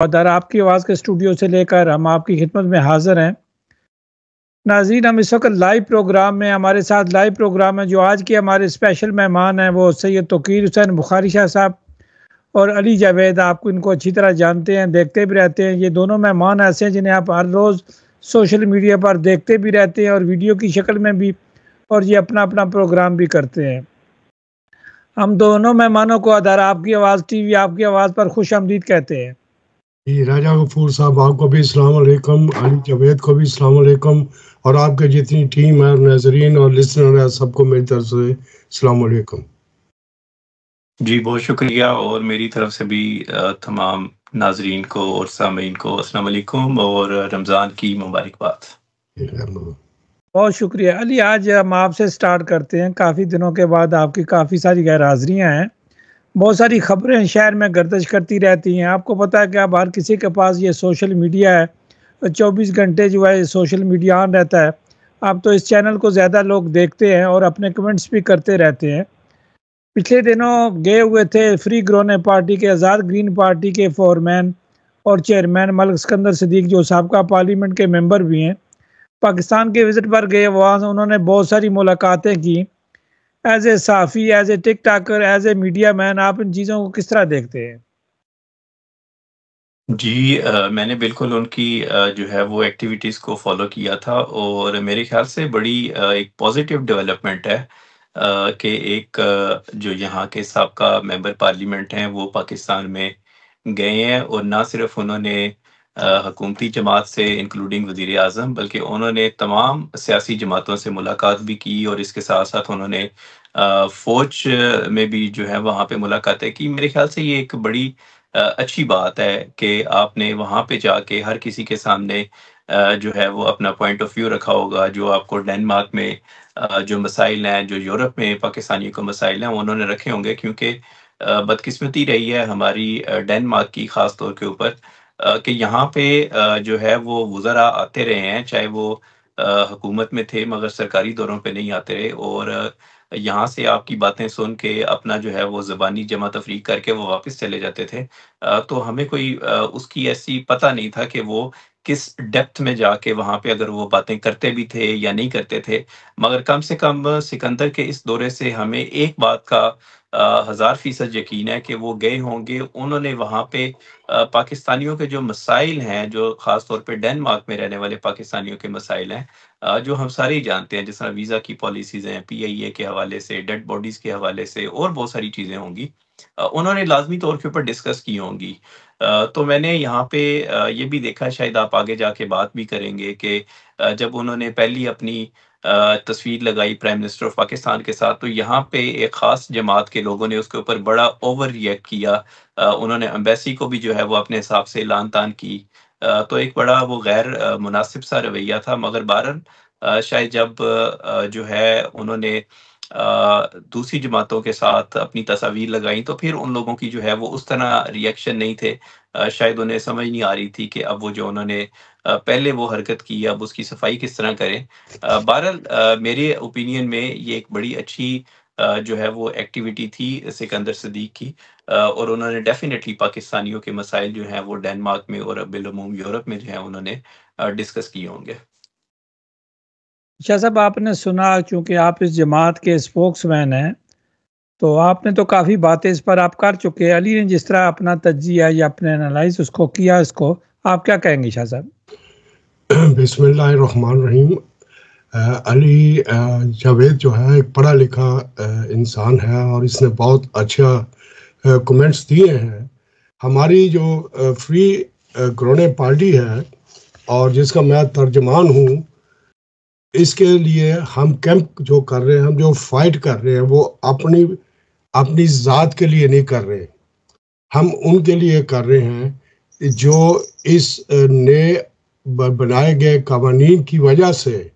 और आपकी आवाज़ के स्टूडियो से लेकर हम आपकी खिदमत में हाजिर हैं। नाज़रीन, हम इस वक्त लाइव प्रोग्राम में, हमारे साथ लाइव प्रोग्राम में जो आज के हमारे स्पेशल मेहमान हैं वो सैयद तौकीर हुसैन बुखारी शाह साहब और अली जावेद। आपको इनको अच्छी तरह जानते हैं, देखते भी रहते हैं। ये दोनों मेहमान ऐसे हैं जिन्हें आप हर रोज़ सोशल मीडिया पर देखते भी रहते हैं और वीडियो की शक्ल में भी, और ये अपना अपना प्रोग्राम भी करते हैं। हम दोनों मेहमानों को अदारा आपकी आवाज़ टीवी आपकी आवाज़ पर खुश आमदीद कहते हैं। जी, राजा गफूर साहब आपको भी अस्सलाम वालेकुम, अली जावेद को भी अस्सलाम वालेकुम, और आपके जितनी टीम है, नाजरीन और लिसनर है, सबको मेरी तरफ से अस्सलाम वालेकुम। जी, बहुत शुक्रिया, और मेरी तरफ से भी तमाम नाजरीन को और सामीन को अस्सलाम वालेकुम और रमज़ान की मुबारकबाद। बहुत शुक्रिया अली। आज हम आपसे स्टार्ट करते हैं। काफ़ी दिनों के बाद आपकी काफ़ी सारी गैर हाज़िरियाँ हैं, बहुत सारी खबरें शहर में गर्दिश करती रहती हैं। आपको पता है कि अब हर किसी के पास ये सोशल मीडिया है, 24 घंटे जो है सोशल मीडिया ऑन रहता है। अब तो इस चैनल को ज़्यादा लोग देखते हैं और अपने कमेंट्स भी करते रहते हैं। पिछले दिनों गए हुए थे फ्री ग्रोने पार्टी के, आज़ाद ग्रीन पार्टी के फोरमैन और चेयरमैन मलिक सिकंदर सिद्दीक, जो साबका पार्लियामेंट के मेंबर भी हैं, पाकिस्तान के विज़िट पर गए। वहाँ उन्होंने बहुत सारी मुलाकातें की। एज ए साफ़ी, as a TikToker, as a media man, आप इन चीज़ों को किस तरह देखते हैं? जी, मैंने बिल्कुल उनकी जो है वो एक्टिविटीज़ को फॉलो किया था, और मेरे ख्याल से बड़ी एक पॉजिटिव डेवलपमेंट है कि एक जो यहाँ के साबका मेंबर पार्लियामेंट हैं वो पाकिस्तान में गए हैं, और ना सिर्फ उन्होंने हुकूमती जमात से इंक्लूडिंग वज़ीर आज़म, बल्कि उन्होंने तमाम सियासी जमातों से मुलाकात भी की, और इसके साथ साथ उन्होंने फ़ौज में भी जो है वहाँ पे मुलाकातें की। मेरे ख्याल से ये एक बड़ी अच्छी बात है कि आपने वहाँ पे जाके हर किसी के सामने जो है वो अपना पॉइंट ऑफ व्यू रखा होगा। जो आपको डेनमार्क में जो मसाइल हैं, जो यूरोप में पाकिस्तानियों को मसाइल हैं, वो उन्होंने रखे होंगे, क्योंकि बदकिस्मती रही है हमारी डेनमार्क की ख़ास तौर के ऊपर कि यहाँ पे जो है वो वुज़रा आते रहे हैं, चाहे वो हुकूमत में थे मगर सरकारी दौरों पे नहीं आते रहे, और यहाँ से आपकी बातें सुन के अपना जो है वो ज़बानी जमा तफ़रीक करके वो वापस चले जाते थे। तो हमें कोई उसकी ऐसी पता नहीं था कि वो किस डेप्थ में जाके वहाँ पे अगर वो बातें करते भी थे या नहीं करते थे। मगर कम से कम सिकंदर के इस दौरे से हमें एक बात का 1000% यकीन है कि वो गए होंगे। उन्होंने वहाँ पे पाकिस्तानियों के जो मसाइल हैं, जो ख़ास तौर पे डेनमार्क में रहने वाले पाकिस्तानियों के मसाइल हैं, जो हम सारे ही जानते हैं, जिस तरह वीज़ा की पॉलिसीज़ हैं, पीआईए के हवाले से, डेड बॉडीज़ के हवाले से, और बहुत सारी चीज़ें होंगी। उन्होंने लाज़मी तौर के ऊपर डिस्कस की होंगी। तो मैंने यहाँ पे ये भी देखा, शायद आप आगे जाके बात भी करेंगे, कि जब उन्होंने पहली अपनी तस्वीर लगाई प्राइम मिनिस्टर ऑफ पाकिस्तान के साथ, तो यहाँ पे एक ख़ास जमात के लोगों ने उसके ऊपर बड़ा ओवर रिएक्ट किया। उन्होंने एम्बेसी को भी जो है वो अपने हिसाब से लान-तान की। तो एक बड़ा वो गैर मुनासिब सा रवैया था, मगर बहरहाल शायद जब जो है उन्होंने दूसरी जमातों के साथ अपनी तस्वीर लगाई, तो फिर उन लोगों की जो है वो उस तरह रिएक्शन नहीं थे। शायद उन्हें समझ नहीं आ रही थी कि अब वो जो उन्होंने पहले वो हरकत की, अब उसकी सफाई किस तरह करें। बहरहाल मेरे ओपिनियन में ये एक बड़ी अच्छी जो है वो एक्टिविटी थी सिकंदर सिद्दीक की, और उन्होंने डेफिनेटली पाकिस्तानियों के मसाइल जो हैं वो डेनमार्क में और बिलअमूम यूरोप में जो है उन्होंने डिस्कस किए होंगे। शाह साहब, आपने सुना, चूँकि आप इस जमात के स्पोक्समैन हैं, तो आपने तो काफ़ी बातें इस पर आप कर चुके हैं। अली ने जिस तरह अपना तज्जिया या अपने एनालाइज उसको किया, इसको आप क्या कहेंगे शाह साहब? बिस्मिल्लाहिर्रहमानिर्रहीम। अली जावेद जो है एक पढ़ा लिखा इंसान है, और इसने बहुत अच्छा कमेंट्स दिए हैं। हमारी जो फ्री ग्रोने पार्टी है, और जिसका मैं तर्जमान हूँ, इसके लिए हम कैंप जो कर रहे हैं, हम जो फाइट कर रहे हैं, वो अपनी ज़ात के लिए नहीं कर रहे। हम उनके लिए कर रहे हैं जो इस नए बनाए गए कानून की वजह से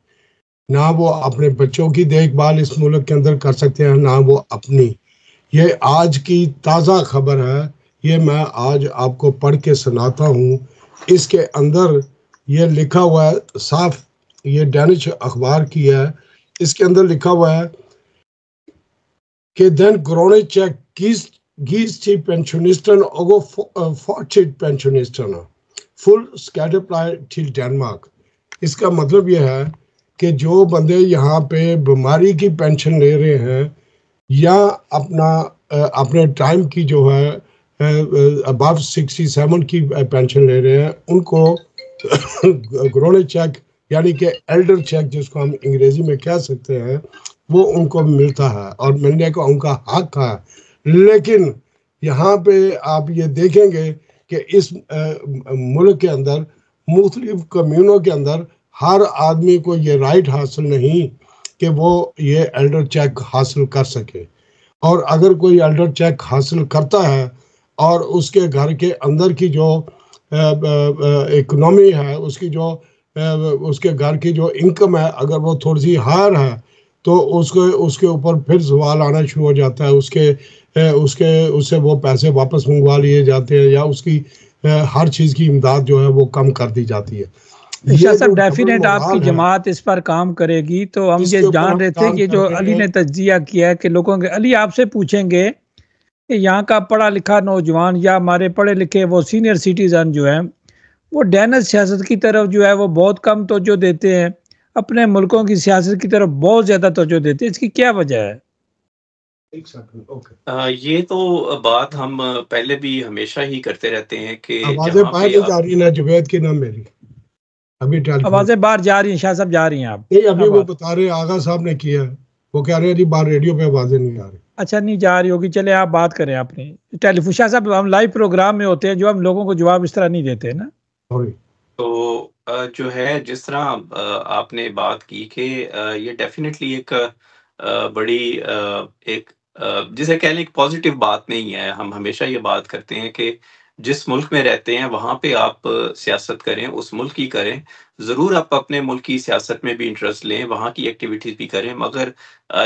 ना वो अपने बच्चों की देखभाल इस मुल्क के अंदर कर सकते हैं, ना वो अपनी। ये आज की ताज़ा खबर है, ये मैं आज आपको पढ़ के सुनाता हूँ। इसके अंदर ये लिखा हुआ है साफ, ये डैनिश अखबार की है। इसके अंदर लिखा हुआ है कि then Gronicek kiest gießt die Pensionisten auch Fortschrittspensionisten full Scatterply till Denmark। इसका मतलब यह है कि जो बंदे यहाँ पे बीमारी की पेंशन ले रहे हैं या अपने टाइम की जो है अबव 67 की पेंशन ले रहे हैं, उनको ग्रोने चेक यानी कि एल्डर चेक जिसको हम अंग्रेजी में कह सकते हैं, वो उनको मिलता है और मिलने का उनका हक है। लेकिन यहाँ पे आप ये देखेंगे कि इस मुल्क के अंदर मुख्तलिफ कम्यूनों के अंदर हर आदमी को ये राइट हासिल नहीं कि वो ये एल्डर चेक हासिल कर सके। और अगर कोई एल्डर चेक हासिल करता है और उसके घर के अंदर की जो इकोनॉमी है, उसकी जो उसके घर की जो इनकम है, अगर वो थोड़ी सी हायर है तो उसके ऊपर फिर सवाल आना शुरू हो जाता है। उससे वो पैसे वापस मंगवा लिए जाते हैं या उसकी हर चीज़ की इमदाद जो है वो कम कर दी जाती है। शाह साहब, डेफिनेट आपकी जमात इस पर काम करेगी। तो हम ये जान रहे थे कि जो अली ने तज्जिया किया है कि लोगों के, अली आपसे पूछेंगे कि यहाँ का पढ़ा लिखा नौजवान या हमारे पढ़े लिखे वो सीनियर सिटीजन जो है वो डैनिश सियासत की तरफ जो है वो बहुत कम तवज्जो देते हैं, अपने मुल्कों की सियासत की तरफ बहुत ज्यादा तवज्जो देते हैं। इसकी क्या वजह है? ये तो बात हम पहले भी हमेशा ही करते रहते हैं कि आवाजें बाहर जा रही ना जुबैद की ना मेरी, अभी आवाजें बाहर जा रही हैं। शाह साहब जा रही हैं आप? नहीं, अभी वो बता रहे आगा साहब ने किया, वो कह रहे हैं जी बाहर रेडियो पे आवाजें नहीं आ रही। अच्छा, नहीं जा रही होगी, चले आप बात करें अपनी टेलीफोन। शाह साहब, हम लाइव प्रोग्राम में होते हैं, जो हम लोगों को जवाब इस तरह नहीं देते ना। तो जो है जिस तरह आपने बात की कि ये डेफिनेटली एक बड़ी एक जिसे कह लें एक पॉजिटिव बात नहीं है। हम हमेशा ये बात करते हैं कि जिस मुल्क में रहते हैं वहाँ पे आप सियासत करें, उस मुल्क की करें। ज़रूर आप अपने मुल्क की सियासत में भी इंटरेस्ट लें, वहाँ की एक्टिविटीज़ भी करें, मगर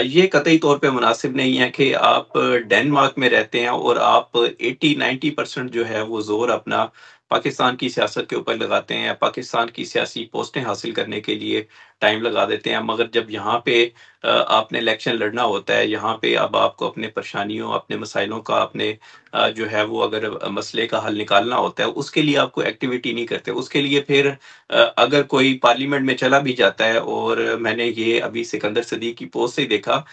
ये कतई तौर पे मुनासिब नहीं है कि आप डेनमार्क में रहते हैं और आप 80-90% जो है वो ज़ोर अपना पाकिस्तान की सियासत के ऊपर लगाते हैं या पाकिस्तान की सियासी पोस्टें हासिल करने के लिए टाइम लगा देते हैं। मगर जब यहाँ पे आपने इलेक्शन लड़ना होता है, यहाँ पे अब आपको अपने परेशानियों, अपने मसाइलों का, अपने जो है वो अगर मसले का हल निकालना होता है, उसके लिए आपको एक्टिविटी नहीं करते। उसके लिए फिर अगर कोई पार्लियामेंट में चला भी जाता है, और मैंने ये अभी सिकंदर सदीक की पोस्ट से ही देखा,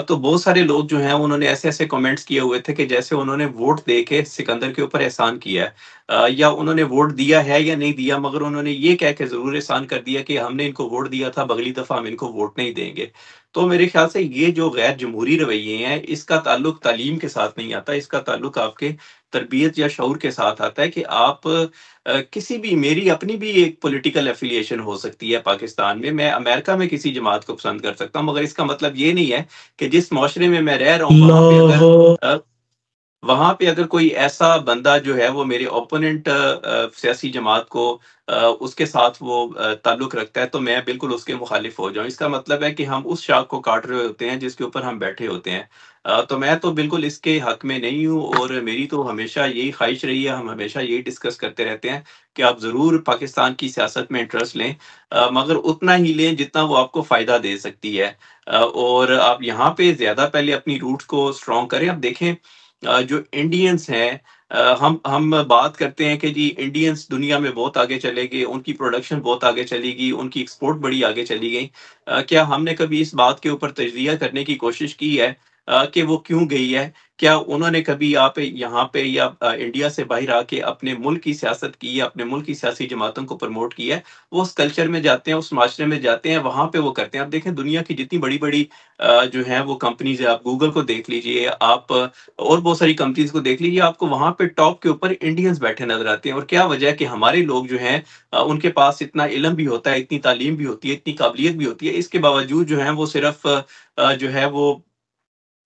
तो बहुत सारे लोग जो हैं उन्होंने ऐसे-ऐसे कमेंट्स किए हुए थे कि जैसे उन्होंने वोट दे के सिकंदर के ऊपर एहसान किया है, या उन्होंने वोट दिया है या नहीं दिया, मगर उन्होंने ये कह के ज़रूर एहसान कर दिया कि हमने इनको वोट दिया था, अगली दफ़ा हम इनको वोट नहीं देंगे। तो मेरे ख्याल से ये जो गैर जमहूरी रवैये हैं, इसका ताल्लुक तालीम के साथ नहीं आता, इसका ताल्लुक आपके तरबियत या शऊर के साथ आता है कि आप किसी भी, मेरी अपनी भी एक पॉलिटिकल एफिलिएशन हो सकती है पाकिस्तान में, मैं अमेरिका में किसी जमात को पसंद कर सकता हूँ, मगर इसका मतलब ये नहीं है कि जिस माशरे में मैं रह रहा हूँ वहाँ पे अगर कोई ऐसा बंदा जो है वो मेरे ओपोनेंट सियासी जमात को उसके साथ वो ताल्लुक रखता है, तो मैं बिल्कुल उसके मुखालिफ हो जाऊँ। इसका मतलब है कि हम उस शाख को काट रहे होते हैं जिसके ऊपर हम बैठे होते हैं। तो मैं तो बिल्कुल इसके हक में नहीं हूँ, और मेरी तो हमेशा यही ख्वाहिश रही है, हम हमेशा यही डिस्कस करते रहते हैं कि आप ज़रूर पाकिस्तान की सियासत में इंटरेस्ट लें, मगर उतना ही लें जितना वो आपको फ़ायदा दे सकती है। और आप यहाँ पे ज़्यादा पहले अपनी रूट्स को स्ट्रॉन्ग करें। अब देखें, जो इंडियंस हैं, हम बात करते हैं कि जी इंडियंस दुनिया में बहुत आगे चले गए, उनकी प्रोडक्शन बहुत आगे चली गई, उनकी एक्सपोर्ट बड़ी आगे चली गई। क्या हमने कभी इस बात के ऊपर तज्जिया करने की कोशिश की है कि वो क्यों गई है? क्या उन्होंने कभी आप यहाँ पे या इंडिया से बाहर आके अपने मुल्क की सियासत की है, अपने मुल्क की सियासी जमातों को प्रमोट किया है? वो उस कल्चर में जाते हैं, उस माशरे में जाते हैं, वहाँ पे वो करते हैं। आप देखें दुनिया की जितनी बड़ी-बड़ी जो हैं वो कंपनीज़ है, आप गूगल को देख लीजिए, आप और बहुत सारी कंपनीज़ को देख लीजिए, आपको वहाँ पे टॉप के ऊपर इंडियंस बैठे नज़र आते हैं। और क्या वजह है कि हमारे लोग जो हैं उनके पास इतना इल्म भी होता है, इतनी तालीम भी होती है, इतनी काबिलियत भी होती है, इसके बावजूद जो है वो सिर्फ़ जो है वो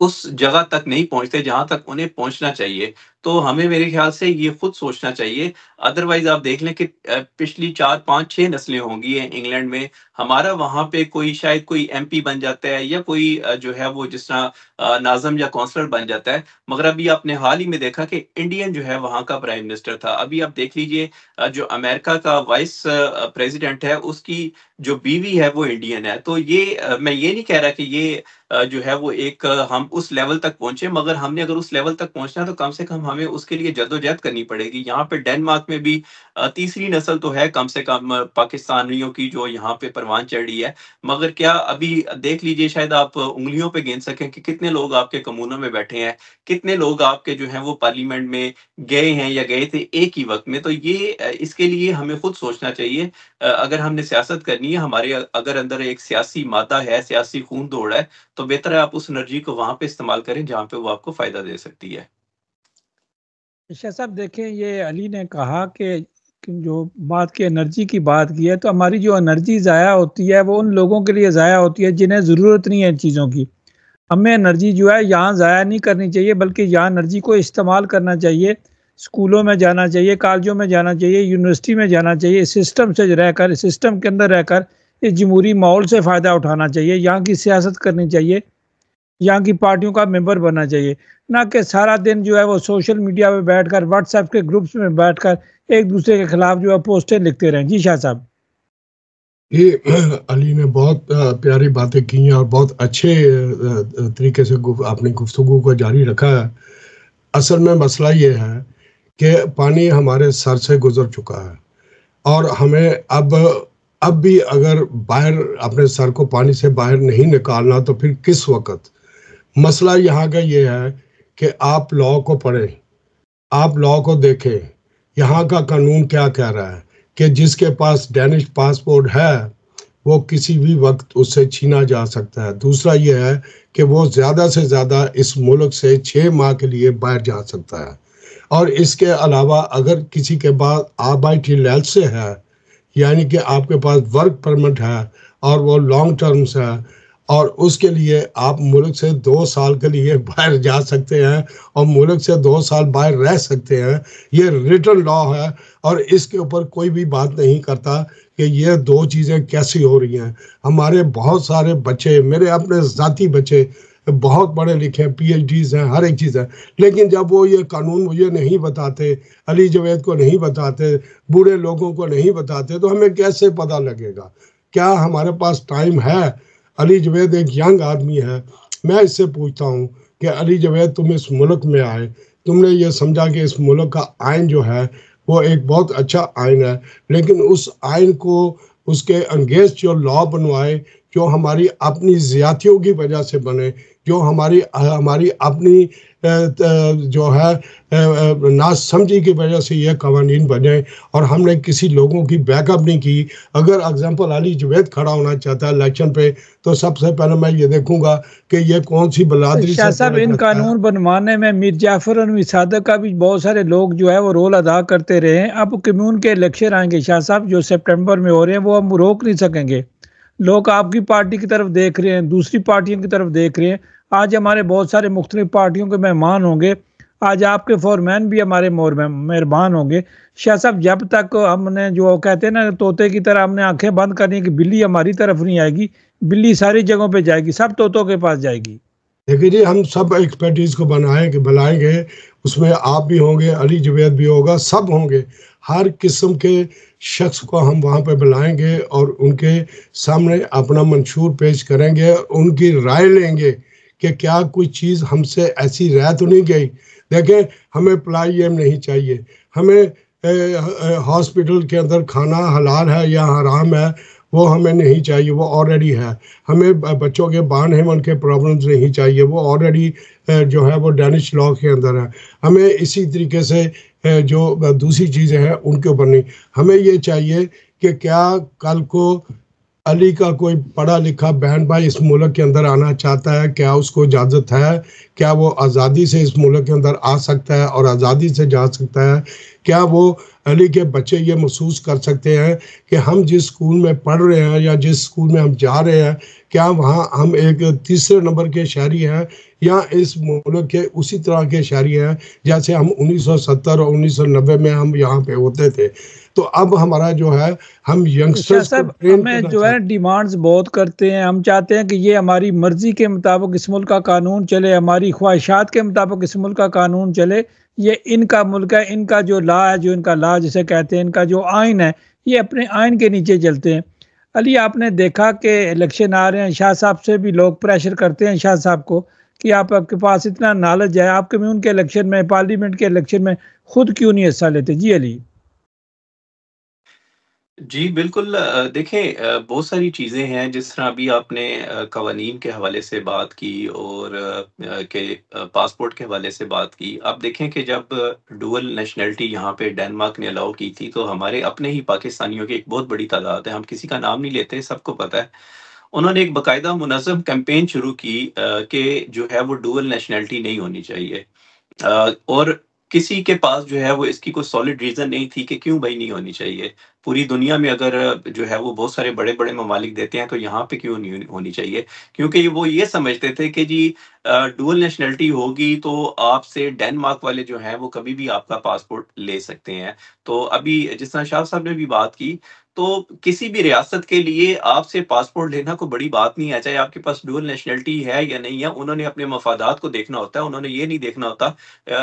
उस जगह तक नहीं पहुँचते जहाँ तक उन्हें पहुँचना चाहिए। तो हमें मेरे ख्याल से ये खुद सोचना चाहिए। अदरवाइज़ आप देख लें कि पिछली 4, 5, 6 नस्लें होंगी इंग्लैंड में, हमारा वहाँ पे कोई शायद कोई एमपी बन जाता है या कोई जो है वो जिस तरह नाज़िम या काउंसलर बन जाता है। मगर अभी आपने हाल ही में देखा कि इंडियन जो है वहाँ का प्राइम मिनिस्टर था। अभी आप देख लीजिए जो अमेरिका का वाइस प्रेज़िडेंट है, उसकी जो बीवी है वो इंडियन है। तो ये मैं ये नहीं कह रहा कि ये जो है वो एक हम उस लेवल तक पहुँचे, मगर हमने अगर उस लेवल तक पहुँचना है तो कम से कम हमें उसके लिए जद्दोजहद करनी पड़ेगी। यहाँ पे डेनमार्क में भी तीसरी नस्ल तो है कम से कम पाकिस्तानियों की जो यहाँ पे परवान चढ़ी है। मगर क्या अभी देख लीजिए, शायद आप उँगलियों पे गिन सकें कि कितने लोग आपके कम्यूनों में बैठे हैं, कितने लोग आपके जो हैं वो पार्लियामेंट में गए हैं या गए थे एक ही वक़्त में। तो ये इसके लिए हमें खुद सोचना चाहिए। अगर हमने सियासत करनी है, हमारे अगर अंदर एक सियासी मादा है, सियासी खून दौड़ है, तो बेहतर है आप उस एनर्जी को वहाँ पे इस्तेमाल करें जहाँ पे वो आपको फ़ायदा दे सकती है। शाह साहब देखें, ये अली ने कहा कि जो बात की एनर्जी की बात की है, तो हमारी जो एनर्जी ज़ाया होती है वो उन लोगों के लिए ज़ाया होती है जिन्हें ज़रूरत नहीं है इन चीज़ों की। हमें एनर्जी जो है यहाँ ज़ाया नहीं करनी चाहिए, बल्कि यहाँ एनर्जी को इस्तेमाल करना चाहिए। स्कूलों में जाना चाहिए, कॉलेजों में जाना चाहिए, यूनिवर्सिटी में जाना चाहिए, सिस्टम से रहकर, सिस्टम के अंदर रहकर इस जमहूरी माहौल से फ़ायदा उठाना चाहिए। यहाँ की सियासत करनी चाहिए, यहाँ की पार्टियों का मेंबर बनना चाहिए, ना कि सारा दिन जो है वो सोशल मीडिया पे बैठकर, व्हाट्सएप के ग्रुप्स में बैठकर एक दूसरे के खिलाफ जो है पोस्टें लिखते रहें। जी शाह साहब। ये अली ने बहुत प्यारी बातें की हैं और बहुत अच्छे तरीके से आपने गुफ्तगू को जारी रखा है। असल में मसला ये है कि पानी हमारे सर से गुजर चुका है और हमें अब भी अगर बाहर अपने सर को पानी से बाहर नहीं निकालना तो फिर किस वक्त। मसला यहाँ का ये है कि आप लॉ को पढ़ें, आप लॉ को देखें, यहाँ का कानून क्या कह रहा है कि जिसके पास डेनिश पासपोर्ट है वो किसी भी वक्त उससे छीना जा सकता है। दूसरा ये है कि वो ज़्यादा से ज़्यादा इस मुल्क से 6 माह के लिए बाहर जा सकता है। और इसके अलावा अगर किसी के पास आबाइटिलेल्से है, यानी कि आपके पास वर्क परमिट है और वो लॉन्ग टर्म्स है, और उसके लिए आप मुल्क से 2 साल के लिए बाहर जा सकते हैं और मुल्क से 2 साल बाहर रह सकते हैं। ये रिटन लॉ है और इसके ऊपर कोई भी बात नहीं करता कि ये 2 चीज़ें कैसी हो रही हैं। हमारे बहुत सारे बच्चे, मेरे अपने ज़ाती बच्चे बहुत पढ़े लिखे हैं, PhDs हैं, हर एक चीज़ है, लेकिन जब वो ये कानून मुझे नहीं बताते, अली जवेद को नहीं बताते, बूढ़े लोगों को नहीं बताते, तो हमें कैसे पता लगेगा? क्या हमारे पास टाइम है? अली जवेद एक यंग आदमी है। मैं इससे पूछता हूँ कि अली जवेद, तुम इस मुल्क में आए, तुमने ये समझा कि इस मुल्क का आइन जो है वो एक बहुत अच्छा आइन है, लेकिन उस आइन को उसके अगेंस्ट जो लॉ बनवाए जो हमारी अपनी ज़्यादतियों की वजह से बने, जो हमारी अपनी जो है नासमझी की वजह से ये कवानीन बने और हमने किसी लोगों की बैकअप नहीं की। अगर एग्जाम्पल अली जवेद खड़ा होना चाहता है इलेक्शन पे तो सबसे पहले मैं ये देखूंगा कि ये कौन सी बलादरी। शाह साहब, इन कानून बनवाने में मीर जाफर और मीर सादक का भी बहुत सारे लोग जो है वो रोल अदा करते रहे हैं। अब कम्यून के इलेक्शन आएंगे शाह साहब, जो सितंबर में हो रहे हैं, वो हम रोक नहीं सकेंगे। लोग आपकी पार्टी की तरफ देख रहे हैं, दूसरी पार्टियों की तरफ देख रहे हैं। आज हमारे बहुत सारे मुख्तलिफ पार्टियों के मेहमान होंगे, आज आपके फॉरमैन भी हमारे मेहरबान होंगे। शाह साहब, जब तक हमने जो कहते हैं ना तोते की तरह हमने आंखें बंद करनी कि बिल्ली हमारी तरफ नहीं आएगी, बिल्ली सारी जगहों पे जाएगी, सब तोतों के पास जाएगी। देखिए जी, हम सब एक्सपर्टीज को बुलाएंगे, उसमें आप भी होंगे, अली जवेद भी होगा, सब होंगे, हर किस्म के शख्स को हम वहाँ पे बुलाएंगे और उनके सामने अपना मंशूर पेश करेंगे, उनकी राय लेंगे कि क्या कोई चीज़ हमसे ऐसी रह तो नहीं गई। देखें, हमें प्लाई नहीं चाहिए, हमें हॉस्पिटल के अंदर खाना हलाल है या हराम है वो हमें नहीं चाहिए, वो ऑलरेडी है। हमें बच्चों के बान हेमन के प्रॉब्लम्स नहीं चाहिए, वो ऑलरेडी जो है वो डेनिश लॉ के अंदर है। हमें इसी तरीके से जो दूसरी चीज़ें हैं उनके ऊपर नहीं, हमें ये चाहिए कि क्या कल को अली का कोई पढ़ा लिखा बहन भाई इस मुल्क के अंदर आना चाहता है, क्या उसको इजाज़त है, क्या वो आज़ादी से इस मुल्क के अंदर आ सकता है और आज़ादी से जा सकता है, क्या वो अली के बच्चे ये महसूस कर सकते हैं कि हम जिस स्कूल में पढ़ रहे हैं या जिस स्कूल में हम जा रहे हैं, क्या वहाँ हम एक तीसरे नंबर के शहरी हैं या इस मुल्क के उसी तरह के शहरी हैं जैसे हम 1970 और 1990 में हम यहाँ पे होते थे। तो अब हमारा जो है, हम शाह यंगस्टर्स को साहब, ट्रेन हमें करना जो है चाहते डिमांड्स बहुत करते हैं। हम चाहते हैं कि ये हमारी मर्जी के मुताबिक इस मुल्क का कानून चले, हमारी ख्वाहिशात के मुताबिक इस मुल्क का कानून चले। ये इनका मुल्क है, इनका जो लॉ है, जो इनका लॉ जिसे कहते हैं, इनका जो आइन है, ये अपने आइन के नीचे चलते हैं। अली, आपने देखा कि इलेक्शन आ रहे हैं, शाह साहब से भी लोग प्रेशर करते हैं शाह साहब को कि आपके पास इतना नॉलेज है, आप कम्यून के इलेक्शन में, पार्लियामेंट के इलेक्शन में खुद क्यों नहीं हिस्सा लेते? जी अली। जी, बिल्कुल देखें, बहुत सारी चीज़ें हैं जिस तरह अभी आपने कवानीन के हवाले से बात की और पासपोर्ट के हवाले से बात की। आप देखें कि जब डुअल नेशनैलिटी यहाँ पे डेनमार्क ने अलाउ की थी, तो हमारे अपने ही पाकिस्तानियों की एक बहुत बड़ी तादाद है, हम किसी का नाम नहीं लेते, सबको पता है। उन्होंने एक बाकायदा मुनज़्ज़म कैंपेन शुरू की कि जो है वो डुअल नेशनैलिटी नहीं होनी चाहिए। और किसी के पास जो है वो इसकी कोई सॉलिड रीज़न नहीं थी कि क्यों भई नहीं होनी चाहिए। पूरी दुनिया में अगर जो है वो बहुत सारे बड़े-बड़े ममालिक देते हैं, तो यहाँ पे क्यों नहीं होनी चाहिए? क्योंकि वो ये समझते थे कि जी डुअल नेशनैलिटी होगी तो आपसे डेनमार्क वाले जो हैं वो कभी भी आपका पासपोर्ट ले सकते हैं। तो अभी जिस तरह शाह साहब ने भी बात की, तो किसी भी रियासत के लिए आपसे पासपोर्ट लेना कोई बड़ी बात नहीं है, चाहे आपके पास डुअल नेशनैलिटी है या नहीं है, उन्होंने अपने मफादात को देखना होता है। उन्होंने ये नहीं देखना होता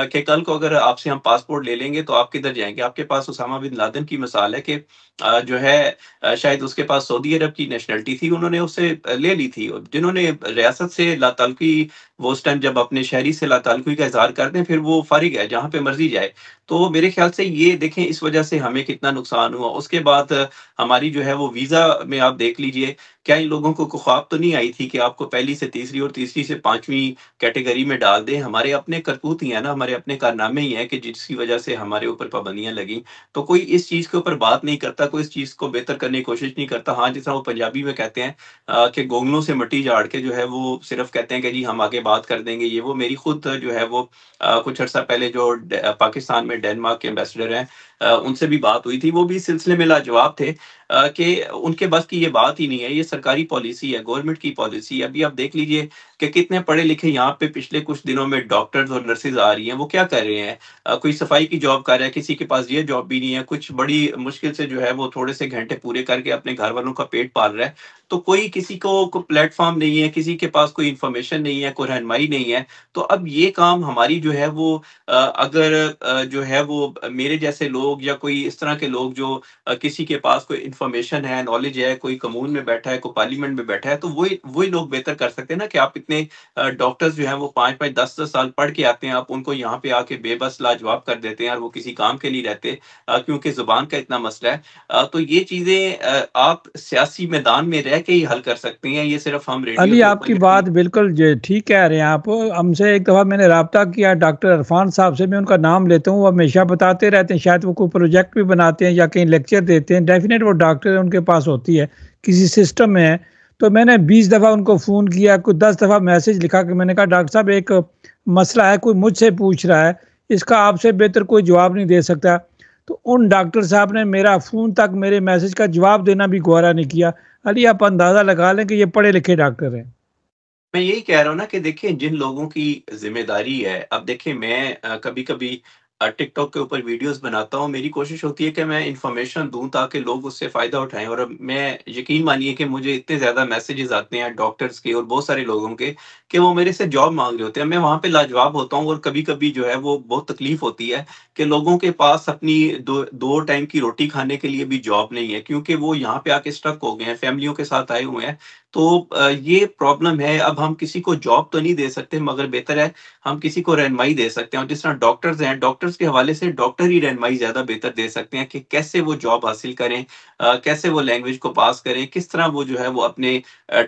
कि कल को अगर आपसे हम पासपोर्ट ले लेंगे तो आप किधर जाएँगे? आपके पास उसामा बिन लादेन की मिसाल है कि जो है शायद उसके पास सऊदी अरब की नेशनैलिटी थी, उन्होंने उससे ले ली थी। और जिन्होंने रियासत से लाताल्लुकी, वो उस टाइम जब अपने शहरी से लाताल्लुकी का इज़हार कर दें, फिर वो फ़ारिग है, जहाँ पे मर्ज़ी जाए। तो मेरे ख़्याल से ये देखें, इस वजह से हमें कितना नुकसान हुआ। उसके बाद हमारी जो है वो वीज़ा में आप देख लीजिए, क्या इन लोगों को ख्वाब तो नहीं आई थी कि आपको पहली से तीसरी और तीसरी से 5वीं कैटेगरी में डाल दें। हमारे अपने करतूत ही है ना, हमारे अपने कारनामे ही हैं कि जिसकी वजह से हमारे ऊपर पाबंदियाँ लगीं। तो कोई इस चीज़ के ऊपर बात नहीं करता, कोई इस चीज़ को बेहतर करने की कोशिश नहीं करता। हाँ, जिस तरह वो पंजाबी में कहते हैं कि गोंगलों से मिट्टी झाड़ के जो है वो सिर्फ़ कहते हैं कि जी हम आगे बात कर देंगे, ये वो। मेरी खुद जो है वो कुछ अर्सा पहले जो पाकिस्तान में डेनमार्क के एम्बेसडर हैं, उनसे भी बात हुई थी। वो भी इस सिलसिले में लाजवाब थे कि उनके बस की ये बात ही नहीं है, ये सरकारी पॉलिसी है, गवर्नमेंट की पॉलिसी है। अभी आप देख लीजिए कि कितने पढ़े-लिखे यहाँ पे पिछले कुछ दिनों में डॉक्टर्स और नर्सेज़ आ रही हैं, वो क्या कर रहे हैं? कोई सफाई की जॉब कर रहा है, किसी के पास ये जॉब भी नहीं है, कुछ बड़ी मुश्किल से जो है वो थोड़े से घंटे पूरे करके अपने घर वालों का पेट पाल रहा है। तो कोई किसी को प्लेटफ़ॉर्म नहीं है, किसी के पास कोई इन्फॉर्मेशन नहीं है, कोई रहनुमाई नहीं है। तो अब ये काम हमारी जो है वो अगर जो है वो मेरे जैसे लोग या कोई इस तरह के लोग जो किसी के पास कोई इन्फॉर्मेशन है, नॉलेज है, कोई कमून में बैठा है, कोई पार्लियामेंट में बैठा है, तो वही वही लोग बेहतर कर सकते हैं ना कि आप इतने डॉक्टर्स जो हैं वो 5-5, 10-10 साल पढ़ के आते हैं, आप उनको यहाँ पे आके बेबस लाजवाब कर देते हैं और वो किसी काम के नहीं रहते क्योंकि ज़ुबान का इतना मसला है। तो ये चीज़ें आप सियासी मैदान में रह के ही हल कर सकते हैं, ये सिर्फ़ हम रेडियो अली, के ऊपर आपकी या बात बिल्कुल ठीक कह रहे हैं आप। हमसे एक दफ़ा मैंने रब्ता किया डॉक्टर इरफान साहब से, मैं उनका नाम लेता हूँ, वो हमेशा बताते रहते हैं, शायद वो कोई प्रोजेक्ट भी बनाते हैं या कहीं लेक्चर देते हैं। डेफिनेट वो डॉक्टर है, उनके पास होती है, किसी सिस्टम में है। तो मैंने 20 दफ़ा उनको फ़ोन किया, कुछ 10 दफ़ा मैसेज लिखा कि मैंने कहा डॉक्टर साहब एक मसला है, कोई मुझसे पूछ रहा है, इसका आपसे बेहतर कोई जवाब नहीं दे सकता। तो उन डॉक्टर साहब ने मेरा फ़ोन तक मेरे मैसेज का जवाब देना भी गवारा नहीं किया। अली, आप अंदाज़ा लगा लें कि ये पढ़े लिखे डॉक्टर हैं। मैं यही कह रहा हूँ ना कि देखिए जिन लोगों की ज़िम्मेदारी है, अब देखिए मैं कभी-कभी टिकटॉक के ऊपर वीडियोज़ बनाता हूँ, मेरी कोशिश होती है कि मैं इन्फॉर्मेशन दूँ ताकि लोग उससे फ़ायदा उठाएँ। और अब मैं यकीन मानिए कि मुझे इतने ज़्यादा मैसेजेस आते हैं डॉक्टर्स के और बहुत सारे लोगों के कि वो मेरे से जॉब माँग रहे होते हैं। मैं वहाँ पे लाजवाब होता हूँ और कभी-कभी जो है वो बहुत तकलीफ़ होती है कि लोगों के पास अपनी दो टाइम की रोटी खाने के लिए भी जॉब नहीं है, क्योंकि वो यहाँ पे आके स्टक हो गए हैं, फैमिलियों के साथ आए हुए हैं। तो ये प्रॉब्लम है। अब हम किसी को जॉब तो नहीं दे सकते, मगर बेहतर है हम किसी को रहनुमाई दे सकते हैं। और जिस तरह डॉक्टर्स हैं, डॉक्टर्स के हवाले से डॉक्टर ही रहनुमाई ज़्यादा बेहतर दे सकते हैं कि कैसे वो जॉब हासिल करें, कैसे वो लैंग्वेज को पास करें, किस तरह वो जो है वो अपने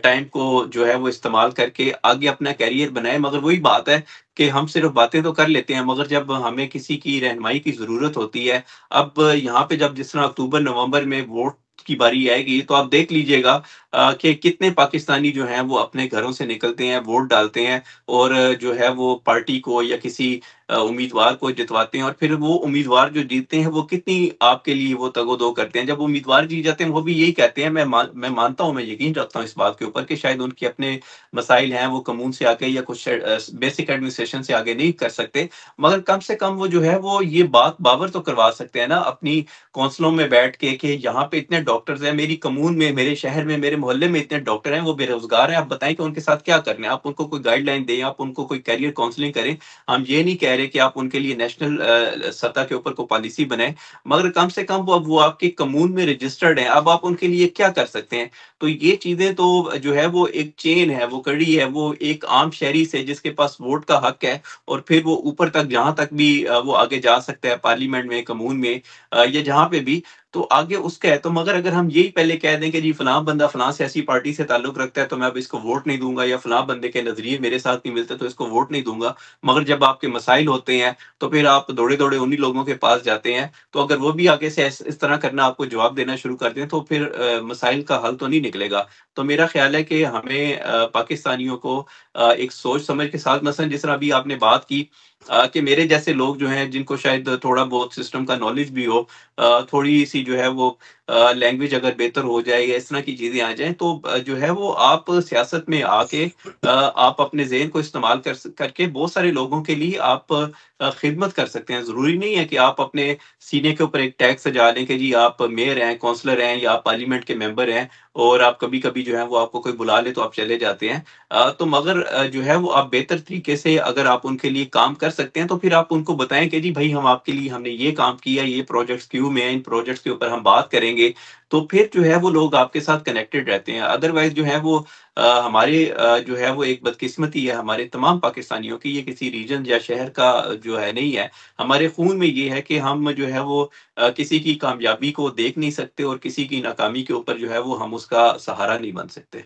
टाइम को जो है वो इस्तेमाल करके आगे अपना करियर बनाएँ। मगर वही बात है कि हम सिर्फ़ बातें तो कर लेते हैं, मगर जब हमें किसी की रहनुमाई की ज़रूरत होती है, अब यहाँ पे जब जिस तरह अक्टूबर-नवंबर में वोट की बारी आएगी, तो आप देख लीजिएगा कि कितने पाकिस्तानी जो हैं वो अपने घरों से निकलते हैं, वोट डालते हैं और जो है वो पार्टी को या किसी उम्मीदवार को जितवाते हैं और फिर वो उम्मीदवार जो जीतते हैं वो कितनी आपके लिए वो तगोदो करते हैं। जब उम्मीदवार जीत जाते हैं वो भी यही कहते हैं, मैं मानता हूँ, मैं यकीन रखता हूँ इस बात के ऊपर कि शायद उनके अपने मसाइल हैं, वो कानून से आगे या कुछ बेसिक एडमिनिस्ट्रेशन से आगे नहीं कर सकते, मगर कम से कम वो जो है वो ये बात बावर तो करवा सकते हैं ना अपनी कौंसलों में बैठ के कि यहाँ पे इतने डॉक्टर्स हैं, मेरी कम्यून में, मेरे शहर में, मेरे मोहल्ले में इतने डॉक्टर हैं, वो बेरोजगार हैं, आप बताएं कि उनके साथ क्या करना है। आप उनको कोई गाइडलाइन दें, आप उनको कोई करियर काउंसलिंग करें। हम ये नहीं कह रहे कि आप उनके लिए नेशनल सतह के ऊपर कोई पॉलिसी बनाएं, मगर कम से कम वो आपके कम्यून में रजिस्टर्ड हैं, अब आप उनके लिए क्या कर सकते हैं। तो ये चीजें तो जो है वो एक चेन है, वो कड़ी है, वो एक आम शहरी से जिसके पास वोट का हक है और फिर वो ऊपर तक जहां तक भी वो आगे जा सकता है, पार्लियामेंट में, कम्यून में, या जहां पे भी, तो आगे उसका है। तो मगर अगर हम यही पहले कह दें कि जी फलां बंदा फलां सियासी पार्टी से ताल्लुक रखता है तो मैं अब इसको वोट नहीं दूंगा, या फलां बंदे के नजरिए मेरे साथ नहीं मिलते तो इसको वोट नहीं दूंगा, मगर जब आपके मसाइल होते हैं तो फिर आप दौड़े दौड़े उन्हीं लोगों के पास जाते हैं, तो अगर वो भी आगे से इस तरह करना, आपको जवाब देना शुरू कर दें, तो फिर मसाइल का हल तो नहीं निकलेगा। तो मेरा ख्याल है कि हमें पाकिस्तानियों को एक सोच समझ के साथ, मसलन जिस तरह अभी आपने बात की कि मेरे जैसे लोग जो हैं जिनको शायद थोड़ा बहुत सिस्टम का नॉलेज भी हो, थोड़ी सी जो है वो लैंग्वेज अगर बेहतर हो जाए या इस तरह की चीजें आ जाएं, तो जो है वो आप सियासत में आके आप अपने ज़हन को इस्तेमाल करके बहुत सारे लोगों के लिए आप खिदमत कर सकते हैं। जरूरी नहीं है कि आप अपने सीने के ऊपर एक टैग सजा लें कि जी आप मेयर हैं, काउंसलर हैं या आप पार्लियामेंट के मेंबर हैं और आप कभी कभी जो है वो आपको कोई बुला ले तो आप चले जाते हैं। तो मगर जो है वो आप बेहतर तरीके से अगर आप उनके लिए काम कर सकते हैं तो फिर आप उनको बताएं कि जी भाई हम आपके लिए, हमने ये काम किया, ये प्रोजेक्ट्स क्यों में, इन प्रोजेक्ट्स के ऊपर हम बात करेंगे, तो फिर जो है वो लोग आपके साथ कनेक्टेड रहते हैं। अदरवाइज जो है वो हमारे जो है वो एक बदकिस्मती है हमारे तमाम पाकिस्तानियों की, ये किसी रीजन या शहर का जो है नहीं है, हमारे खून में ये है कि हम जो है वो किसी की कामयाबी को देख नहीं सकते और किसी की नाकामी के ऊपर जो है वो हम उसका सहारा नहीं बन सकते।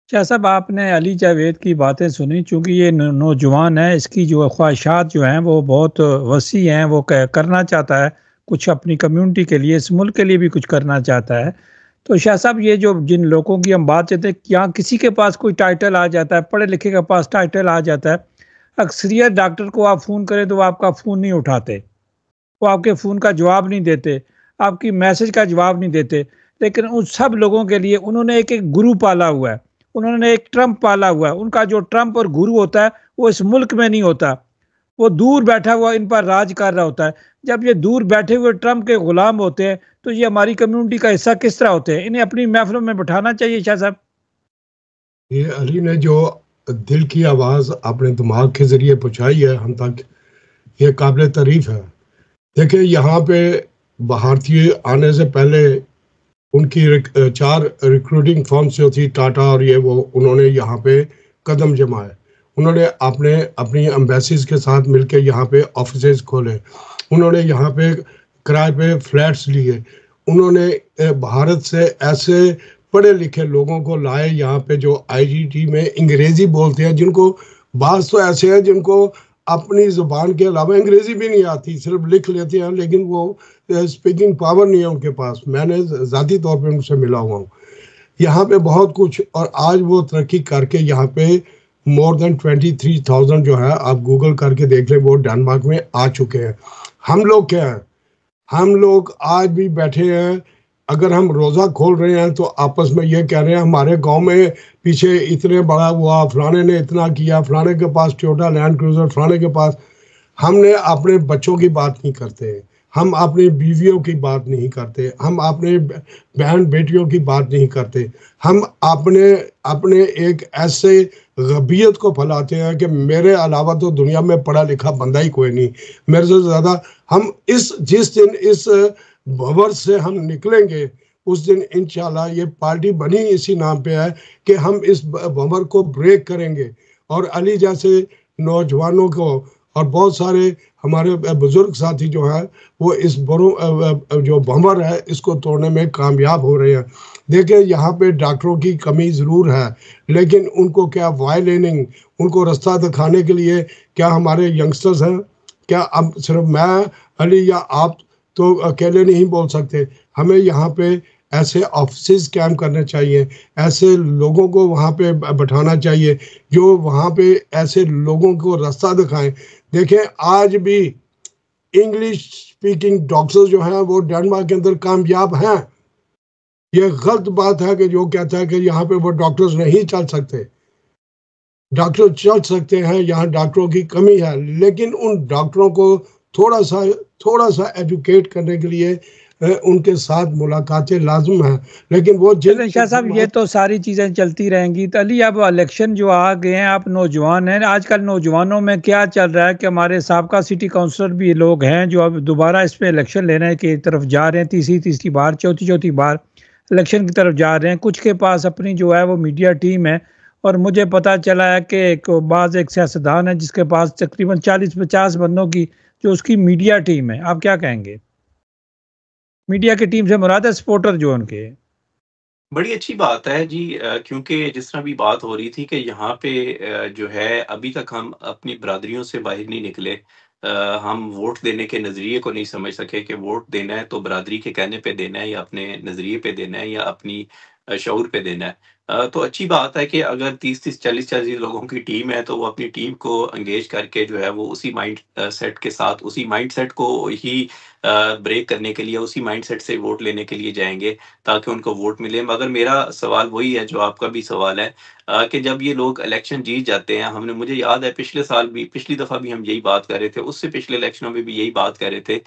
शाह साहब, आपने अली जावेद की बातें सुनी, चूँकि ये नौजवान है, इसकी जो ख्वाहिशात जो हैं वो बहुत वसी हैं, वो करना चाहता है कुछ अपनी कम्युनिटी के लिए, इस मुल्क के लिए भी कुछ करना चाहता है। तो शाह साहब, ये जो जिन लोगों की हम बात करते हैं, क्या किसी के पास कोई टाइटल आ जाता है, पढ़े लिखे के पास टाइटल आ जाता है, अक्सरियत डॉक्टर को आप फ़ोन करें तो वो आपका फ़ोन नहीं उठाते, वो आपके फ़ोन का जवाब नहीं देते, आपकी मैसेज का जवाब नहीं देते। लेकिन उन सब लोगों के लिए उन्होंने एक एक गुरु पाला हुआ है, उन्होंने एक ट्रम्प पाला हुआ है। उनका जो ट्रम्प और गुरु होता है वो इस मुल्क में नहीं होता, वो दूर बैठा हुआ इन पर राज कर रहा होता है। जब ये दूर बैठे हुए ट्रम्प के गुलाम होते हैं तो ये हमारी कम्युनिटी का हिस्सा किस तरह होते हैं? इन्हें अपनी महफिलों में बैठाना चाहिए। शाह साहब, ये अली ने जो दिल की आवाज़ अपने दिमाग के ज़रिए पहुँचाई है हम तक, ये काबिल तारीफ़ है। देखिए, यहाँ पे भारतीय आने से पहले उनकी 4 रिक्रूटिंग फर्म्स जो थी, टाटा और ये वो, उन्होंने यहाँ पे कदम जमाए। उन्होंने अपनी एम्बेसीज के साथ मिलकर यहाँ पे ऑफिसेज खोले, उन्होंने यहाँ पे किराए पे फ्लैट्स लिए, उन्होंने भारत से ऐसे पढ़े लिखे लोगों को लाए यहाँ पे जो आईजीटी में अंग्रेजी बोलते हैं, जिनको बाज़ तो ऐसे हैं जिनको अपनी ज़ुबान के अलावा अंग्रेजी भी नहीं आती, सिर्फ लिख लेते हैं, लेकिन वो स्पीकिंग पावर नहीं है उनके पास। मैंने ज़ाती तौर पे उनसे मिला हुआ हूँ यहाँ पे बहुत कुछ, और आज वो तरक्की करके यहाँ पे मोर देन 23,000 जो है, आप गूगल करके देख लें, वो डेनमार्क में आ चुके हैं। हम लोग क्या हैं, हम लोग आज भी बैठे हैं, अगर हम रोज़ा खोल रहे हैं तो आपस में ये कह रहे हैं हमारे गांव में पीछे इतने बड़ा हुआ, फलाने ने इतना किया, फलाने के पास टोयोटा लैंड क्रूजर, फलाने के पास। हमने अपने बच्चों की बात नहीं करते, हम अपनी बीवियों की बात नहीं करते, हम अपने बहन बेटियों की बात नहीं करते, हम अपने एक ऐसे गबियत को फैलाते हैं कि मेरे अलावा तो दुनिया में पढ़ा लिखा बंदा ही कोई नहीं, मेरे से ज़्यादा। हम जिस दिन इस भंवर से हम निकलेंगे उस दिन इंशाल्लाह, ये पार्टी बनी इसी नाम पे है कि हम इस भंवर को ब्रेक करेंगे। और अली जैसे नौजवानों को और बहुत सारे हमारे बुजुर्ग साथी जो है वो इस जो भंवर है इसको तोड़ने में कामयाब हो रहे हैं। देखिए, यहाँ पे डॉक्टरों की कमी ज़रूर है, लेकिन उनको क्या वायलिनिंग, उनको रास्ता दिखाने के लिए क्या हमारे यंगस्टर्स हैं? क्या अब सिर्फ मैं, अली या आप तो अकेले नहीं बोल सकते। हमें यहाँ पे ऐसे ऑफिस कैम्प करने चाहिए, ऐसे लोगों को वहाँ पे बैठाना चाहिए जो वहाँ पे ऐसे लोगों को रास्ता दिखाएं। देखें, आज भी इंग्लिश स्पीकिंग डॉक्टर्स जो हैं वो डेनमार्क के अंदर कामयाब हैं। ये गलत बात है कि जो कहता है कि यहाँ पे वो डॉक्टर्स नहीं चल सकते। डॉक्टर चल सकते हैं, यहाँ डॉक्टरों की कमी है, लेकिन उन डॉक्टरों को थोड़ा सा एजुकेट करने के लिए उनके साथ मुलाकातें लाजम है। लेकिन वो चलें शाह साहब, ये तो सारी चीज़ें चलती रहेंगी। तो अली, अब इलेक्शन जो आ गए हैं, आप नौजवान हैं, आजकल नौजवानों में क्या चल रहा है कि हमारे साबका सिटी काउंसलर भी लोग हैं जो अब दोबारा इस पे इलेक्शन लेने की तरफ जा रहे हैं, तीसरी बार, चौथी बार इलेक्शन की तरफ जा रहे हैं। कुछ के पास अपनी जो है वो मीडिया टीम है, और मुझे पता चला है कि एक सियासतदान है जिसके पास तकरीबन 40-50 बंदों की जो उसकी मीडिया टीम है। आप क्या कहेंगे? मीडिया की टीम से मुराद है सपोर्टर जो उनके। बड़ी अच्छी बात है जी, क्योंकि जिस तरह भी बात हो रही थी कि यहाँ पे जो है अभी तक हम अपनी बरादरियों से बाहर नहीं निकले। हम वोट देने के नज़रिए को नहीं समझ सके कि वोट देना है तो बरादरी के कहने पे देना है या अपने नज़रिए पे देना है या अपनी शऊर पे देना है। तो अच्छी बात है कि अगर 30-30, 40-40 लोगों की टीम है तो वो अपनी टीम को एंगेज करके जो है वो उसी माइंड सेट के साथ, उसी माइंड सेट को ही ब्रेक करने के लिए, उसी माइंड सेट से वोट लेने के लिए जाएँगे ताकि उनको वोट मिले। मगर मेरा सवाल वही है जो आपका भी सवाल है, कि जब ये लोग इलेक्शन जीत जाते हैं, हमने मुझे याद है पिछली दफ़ा भी हम यही बात कर रहे थे, उससे पिछले इलेक्शनों में भी यही बात कर रहे थे,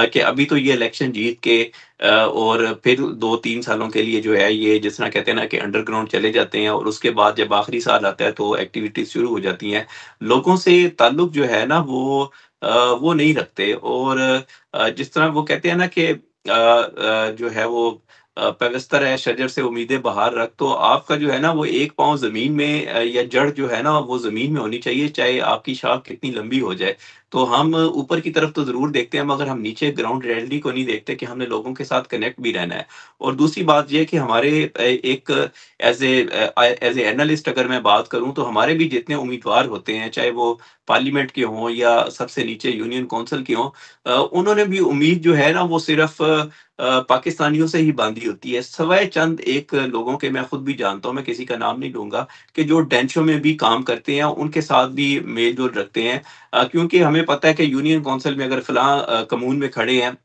कि अभी तो ये इलेक्शन जीत के और फिर 2-3 सालों के लिए जो है ये जिस तरह कहते हैं ना कि अंडरग्राउंड चले जाते हैं, और उसके बाद जब आखिरी साल आता है तो एक्टिविटीज़ शुरू हो जाती हैं। लोगों से ताल्लुक जो है ना वो नहीं रखते, और जिस तरह वो कहते हैं ना कि जो है वो पेवस्तर है शजर से उम्मीदें बाहर रख, तो आपका जो है ना वो एक पाँव ज़मीन में, या जड़ जो है ना वो ज़मीन में होनी चाहिए, चाहे आपकी शाख कितनी लंबी हो जाए। तो हम ऊपर की तरफ तो ज़रूर देखते हैं, मगर हम नीचे ग्राउंड रियलिटी को नहीं देखते कि हमने लोगों के साथ कनेक्ट भी रहना है। और दूसरी बात ये है कि हमारे एक एज़ ए एनालिस्ट अगर मैं बात करूँ, तो हमारे भी जितने उम्मीदवार होते हैं, चाहे वो पार्लियामेंट के हों या सबसे नीचे यूनियन काउंसिल के हों, उन्होंने भी उम्मीद जो है ना वो सिर्फ़ पाकिस्तानियों से ही बाँधी होती है। सिवाय चंद एक लोगों के, मैं खुद भी जानता हूँ, मैं किसी का नाम नहीं लूँगा, कि जो डेंशों में भी काम करते हैं, उनके साथ भी मेल-जोल रखते हैं। क्योंकि हमें पता है कि यूनियन काउंसिल में अगर फलाँ कमून में खड़े हैं,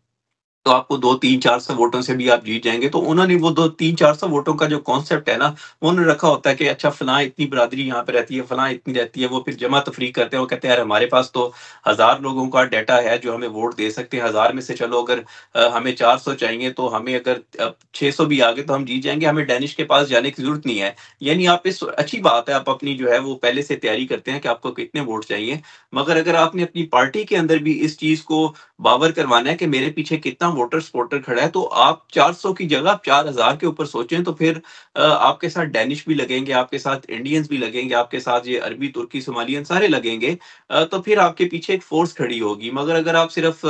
तो आपको 2-3-400 वोटों से भी आप जीत जाएँगे। तो उन्होंने वो 2-3-400 वोटों का जो कॉन्सेप्ट है ना, वो उन्होंने रखा होता है कि अच्छा फलाँ इतनी बिरादरी यहाँ पे रहती है, फलाँ इतनी रहती है। वो फिर जमा-तफ़रीक करते हैं, वो कहते हैं यार हमारे पास तो 1000 लोगों का डाटा है जो हमें वोट दे सकते हैं। 1000 में से चलो अगर हमें 400 चाहिए, तो हमें अगर 600 भी आ गए तो हम जीत जाएँगे, हमें डैनिश के पास जाने की ज़रूरत नहीं है। यानी आप इस अच्छी बात है, आप अपनी जो है वो पहले से तैयारी करते हैं कि आपको कितने वोट चाहिए। मगर अगर आपने अपनी पार्टी के अंदर भी इस चीज़ को बावर करवाना है कि मेरे पीछे कितना वोटर सपोर्टर खड़ा है, तो आप 400 की जगह आप 4000 के ऊपर सोचें, तो फिर आपके साथ डैनिश भी लगेंगे, आपके साथ इंडियंस भी लगेंगे, आपके साथ ये अरबी, तुर्की, सोमालियन सारे लगेंगे। तो फिर आपके पीछे एक फ़ोर्स खड़ी होगी। मगर अगर आप सिर्फ़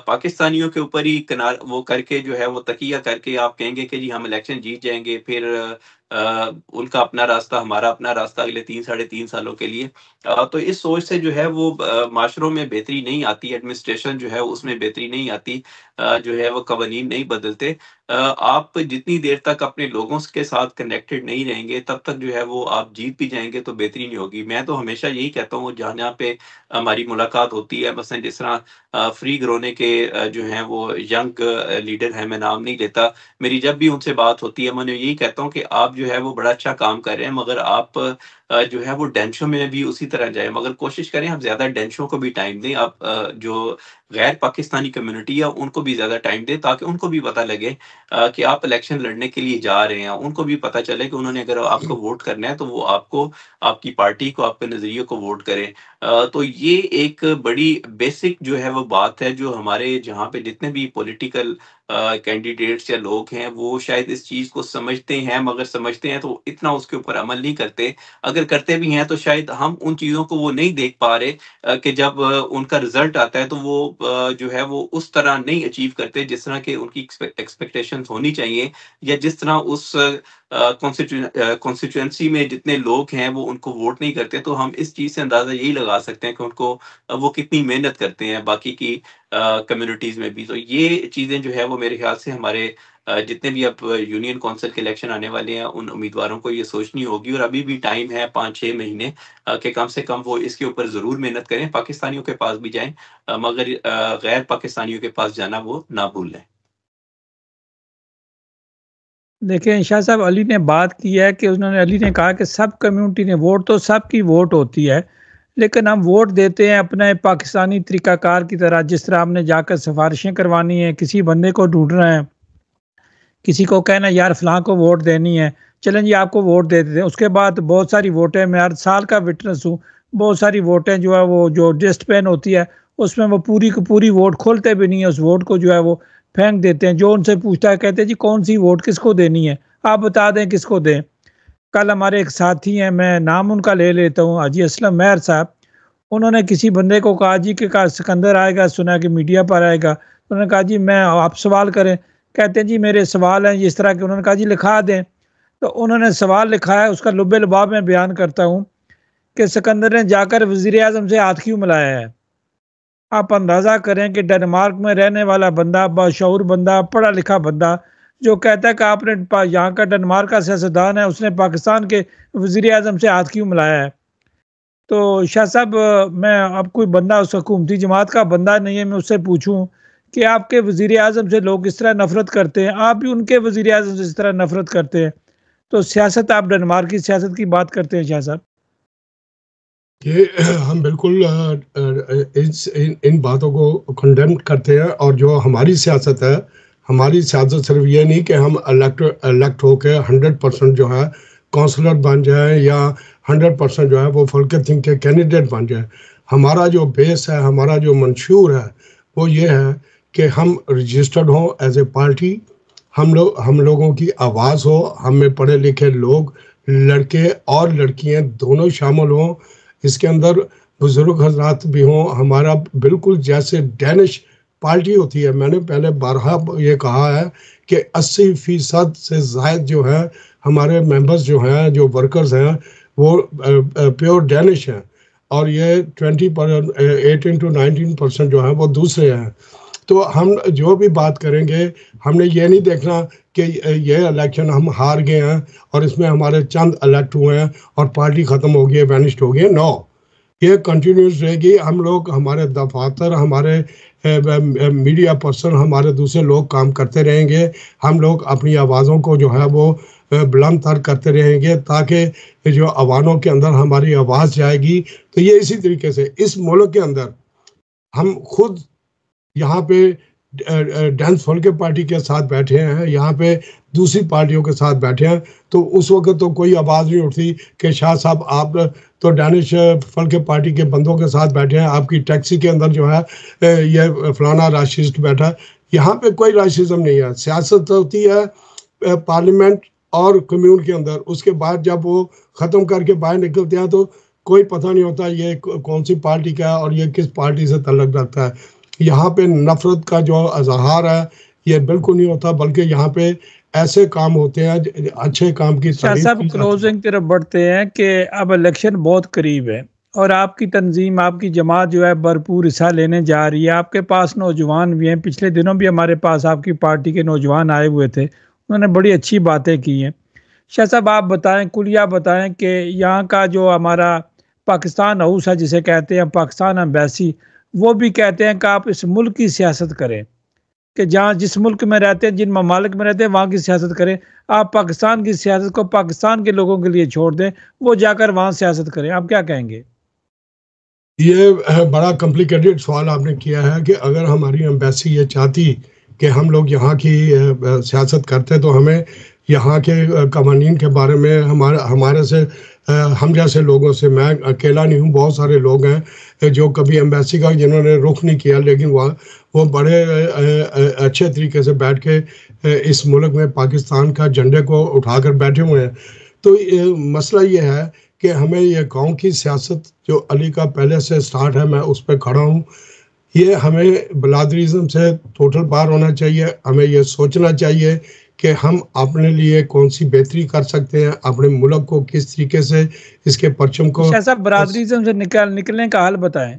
पाकिस्तानियों के ऊपर ही किनार वो करके जो है वो तकिया करके आप कहेंगे कि जी हम इलेक्शन जीत जाएँगे, फिर उनका अपना रास्ता, हमारा अपना रास्ता अगले 3 साढ़े 3 सालों के लिए। तो इस सोच से जो है वो माशरों में बेहतरी नहीं आती, एडमिनिस्ट्रेशन जो है उसमें बेहतरी नहीं आती, जो है वो कवानीन नहीं बदलते। आप जितनी देर तक अपने लोगों के साथ कनेक्टेड नहीं रहेंगे, तब तक जो है वो आप जीत भी जाएँगे तो बेहतरी नहीं होगी। मैं तो हमेशा यही कहता हूँ, जहाँ-जहाँ पे हमारी मुलाकात होती है, मसलन जिस तरह फ्री घरोने के जो हैं वो यंग लीडर हैं, मैं नाम नहीं लेता। मेरी जब भी उनसे बात होती है, मैं उन्हें यही कहता हूँ कि आप जो है वो बड़ा अच्छा काम कर रहे हैं, मगर आप जो है वो डेंशों में भी उसी तरह जाएँ, मगर कोशिश करें आप ज़्यादा डेंशों को भी टाइम दें। आप जो गैर पाकिस्तानी कम्युनिटी है, उनको भी ज़्यादा टाइम दें, ताकि उनको भी पता लगे कि आप इलेक्शन लड़ने के लिए जा रहे हैं। उनको भी पता चले कि उन्होंने अगर आपको वोट करना है, तो वो आपको, आपकी पार्टी को, आपके नज़रिए को वोट करें। तो ये एक बड़ी बेसिक जो है वो बात है, जो हमारे जहाँ पे जितने भी पॉलिटिकल कैंडिडेट्स या लोग हैं, वो शायद इस चीज़ को समझते हैं, मगर समझते हैं तो इतना उसके ऊपर अमल नहीं करते। अगर करते भी हैं, तो शायद हम उन चीज़ों को वो नहीं देख पा रहे, कि जब उनका रिज़ल्ट आता है, तो वो जो है वो उस तरह नहीं अचीव करते जिस तरह की उनकी एक्सपेक्टेशंस होनी चाहिए, या जिस तरह उस कॉन्स्टिट्यूएंसी में जितने लोग हैं वो उनको वोट नहीं करते। तो हम इस चीज़ से अंदाज़ा यही लगा सकते हैं कि उनको वो कितनी मेहनत करते हैं। बाकी की कम्युनिटीज़ में भी। तो ये चीज़ें जो है वो मेरे ख़्याल से हमारे जितने भी अब यूनियन काउंसिल के इलेक्शन आने वाले हैं, उन उम्मीदवारों को ये सोचनी होगी, और अभी भी टाइम है 5-6 महीने कि कम से कम वो इसके ऊपर ज़रूर मेहनत करें, पाकिस्तानियों के पास भी जाएँ, मगर गैर पाकिस्तानियों के पास जाना वो ना भूलें। देखिए शाह साहब, अली ने बात की है कि अली ने कहा कि सब कम्युनिटी ने वोट, तो सबकी वोट होती है, लेकिन हम वोट देते हैं अपने पाकिस्तानी तरीकाकार की तरह, जिस तरह हमने जाकर सिफारिशें करवानी है, किसी बंदे को ढूंढना है, किसी को कहना यार फलां को वोट देनी है, चलें जी आपको वोट दे देते हैं। उसके बाद बहुत सारी वोटें, मैं हर साल का विटनेस हूँ, बहुत सारी वोटें जो है वो जो डस्टबिन होती है उसमें वो पूरी की पूरी वोट खोलते भी नहीं है, उस वोट को जो है वो फेंक देते हैं। जो उनसे पूछता है कहते हैं जी कौन सी वोट किसको देनी है, आप बता दें किसको दें। कल हमारे एक साथी हैं, मैं नाम उनका ले लेता हूँ, हाजी असलम मेहर साहब, उन्होंने किसी बंदे को कहा जी कि का सिकंदर आएगा, सुना कि मीडिया पर आएगा, उन्होंने कहा जी मैं आप सवाल करें, कहते हैं जी मेरे सवाल हैं जिस तरह के, उन्होंने कहा जी लिखा दें। तो उन्होंने सवाल लिखा है, उसका लुब्बे लुबाब में बयान करता हूँ कि सिकंदर ने जाकर वज़ीर आज़म से हाथ क्यों मिलाया है। आप अंदाज़ा करें कि डेनमार्क में रहने वाला बंदा, बाशऊर बंदा, पढ़ा लिखा बंदा, जो कहता है कि आपने यहाँ का डेनमार्क का सियासतदान है, उसने पाकिस्तान के वज़ीर आज़म से हाथ क्यों मिलाया है। तो शाह साहब, मैं अब कोई बंदा उस हुकूमती जमात का बंदा नहीं है, मैं उससे पूछूं कि आपके वज़ीर आज़म से लोग इस तरह नफरत करते हैं, आप भी उनके वज़ीर आज़म से इस तरह नफरत करते हैं, तो सियासत, आप डेनमार्क की सियासत की बात करते हैं शाह साहब। ये हम बिल्कुल इन बातों को कंडेम करते हैं, और जो हमारी सियासत है, हमारी सियासत सिर्फ ये नहीं कि हम इलेक्ट होकर 100% जो है काउंसलर बन जाए या 100% जो है वो फुल थिंक के कैंडिडेट बन जाए। हमारा जो बेस है, हमारा जो मंशूर है, वो ये है कि हम रजिस्टर्ड हों एज ए पार्टी, हम लोगों की आवाज़ हो, हम में पढ़े लिखे लोग, लड़के और लड़कियां दोनों शामिल हों, इसके अंदर बुजुर्ग हजरात भी हों। हमारा बिल्कुल जैसे डैनिश पार्टी होती है, मैंने पहले बारहा ये कहा है कि 80% से ज़ायद जो है हमारे मेंबर्स जो हैं, जो वर्कर्स हैं, वो प्योर डैनिश हैं, और ये 18 to 19% जो है वो दूसरे हैं। तो हम जो भी बात करेंगे, हमने ये नहीं देखना कि ये इलेक्शन हम हार गए हैं और इसमें हमारे चंद इलेक्ट हुए हैं और पार्टी ख़त्म हो गई है, वैनिश्ड हो गई है। नो, ये कंटिन्यूस रहेगी। हम लोग, हमारे दफातर, हमारे मीडिया पर्सन, हमारे दूसरे लोग काम करते रहेंगे। हम लोग अपनी आवाज़ों को जो है वो बुलंद तर करते रहेंगे, ताकि जो अवानों के अंदर हमारी आवाज़ जाएगी। तो ये इसी तरीके से इस मुल्क के अंदर हम खुद यहाँ पे डांस फॉल के पार्टी के साथ बैठे हैं, यहाँ पे दूसरी पार्टियों के साथ बैठे हैं, तो उस वक्त तो कोई आवाज़ नहीं उठती कि शाह साहब आप तो डैनिश फल के पार्टी के बंदों के साथ बैठे हैं, आपकी टैक्सी के अंदर जो है ये फलाना राशिस्ट बैठा है। यहाँ पे कोई राशिज्म नहीं है। सियासत होती है पार्लियामेंट और कम्यून के अंदर, उसके बाद जब वो ख़त्म करके बाहर निकलते हैं तो कोई पता नहीं होता ये कौन सी पार्टी का है और ये किस पार्टी से तल्लुक़ रखता है। यहाँ पे नफरत का जो इजहार है ये बिल्कुल नहीं होता, बल्कि यहाँ पे ऐसे काम होते हैं, अच्छे काम की तारीफ की। क्लोजिंग तरफ बढ़ते हैं कि अब इलेक्शन बहुत करीब है और आपकी तंजीम, आपकी जमात जो है भरपूर हिस्सा लेने जा रही है। आपके पास नौजवान भी हैं, पिछले दिनों भी हमारे पास आपकी पार्टी के नौजवान आए हुए थे, उन्होंने बड़ी अच्छी बातें की हैं। शाह साहब, आप बताएं, कुलिया बताएं कि यहाँ का जो हमारा पाकिस्तान हाउस है जिसे कहते हैं पाकिस्तान एम्बेसी, वो भी कहते हैं कि आप इस मुल्क की सियासत करें, कि जहाँ जिस मुल्क में रहते हैं, जिन ममालिक में रहते हैं, वहाँ की सियासत करें। आप पाकिस्तान की सियासत को पाकिस्तान के लोगों के लिए छोड़ दें, वो जाकर वहाँ सियासत करें। आप क्या कहेंगे? ये बड़ा कॉम्प्लिकेटेड सवाल आपने किया है कि अगर हमारी एम्बेसी ये चाहती कि हम लोग यहाँ की सियासत करते तो हमें यहाँ के कवानीन के बारे में हमारे से हम जैसे लोगों से, मैं अकेला नहीं हूँ, बहुत सारे लोग हैं जो कभी एम्बेसी का जिन्होंने रुख नहीं किया, लेकिन वो बड़े अच्छे तरीके से बैठ के इस मुल्क में पाकिस्तान का झंडे को उठाकर बैठे हुए हैं। तो मसला ये है कि हमें ये गांव की सियासत जो अली का पहले से स्टार्ट है, मैं उस पर खड़ा हूँ। ये हमें बिलादरिज्म से टोटल पार होना चाहिए। हमें ये सोचना चाहिए कि हम अपने लिए कौन सी बेहतरी कर सकते हैं, अपने मुल्क को किस तरीके से इसके परचम को। बरादरीज़म से निकलने का हल बताएं।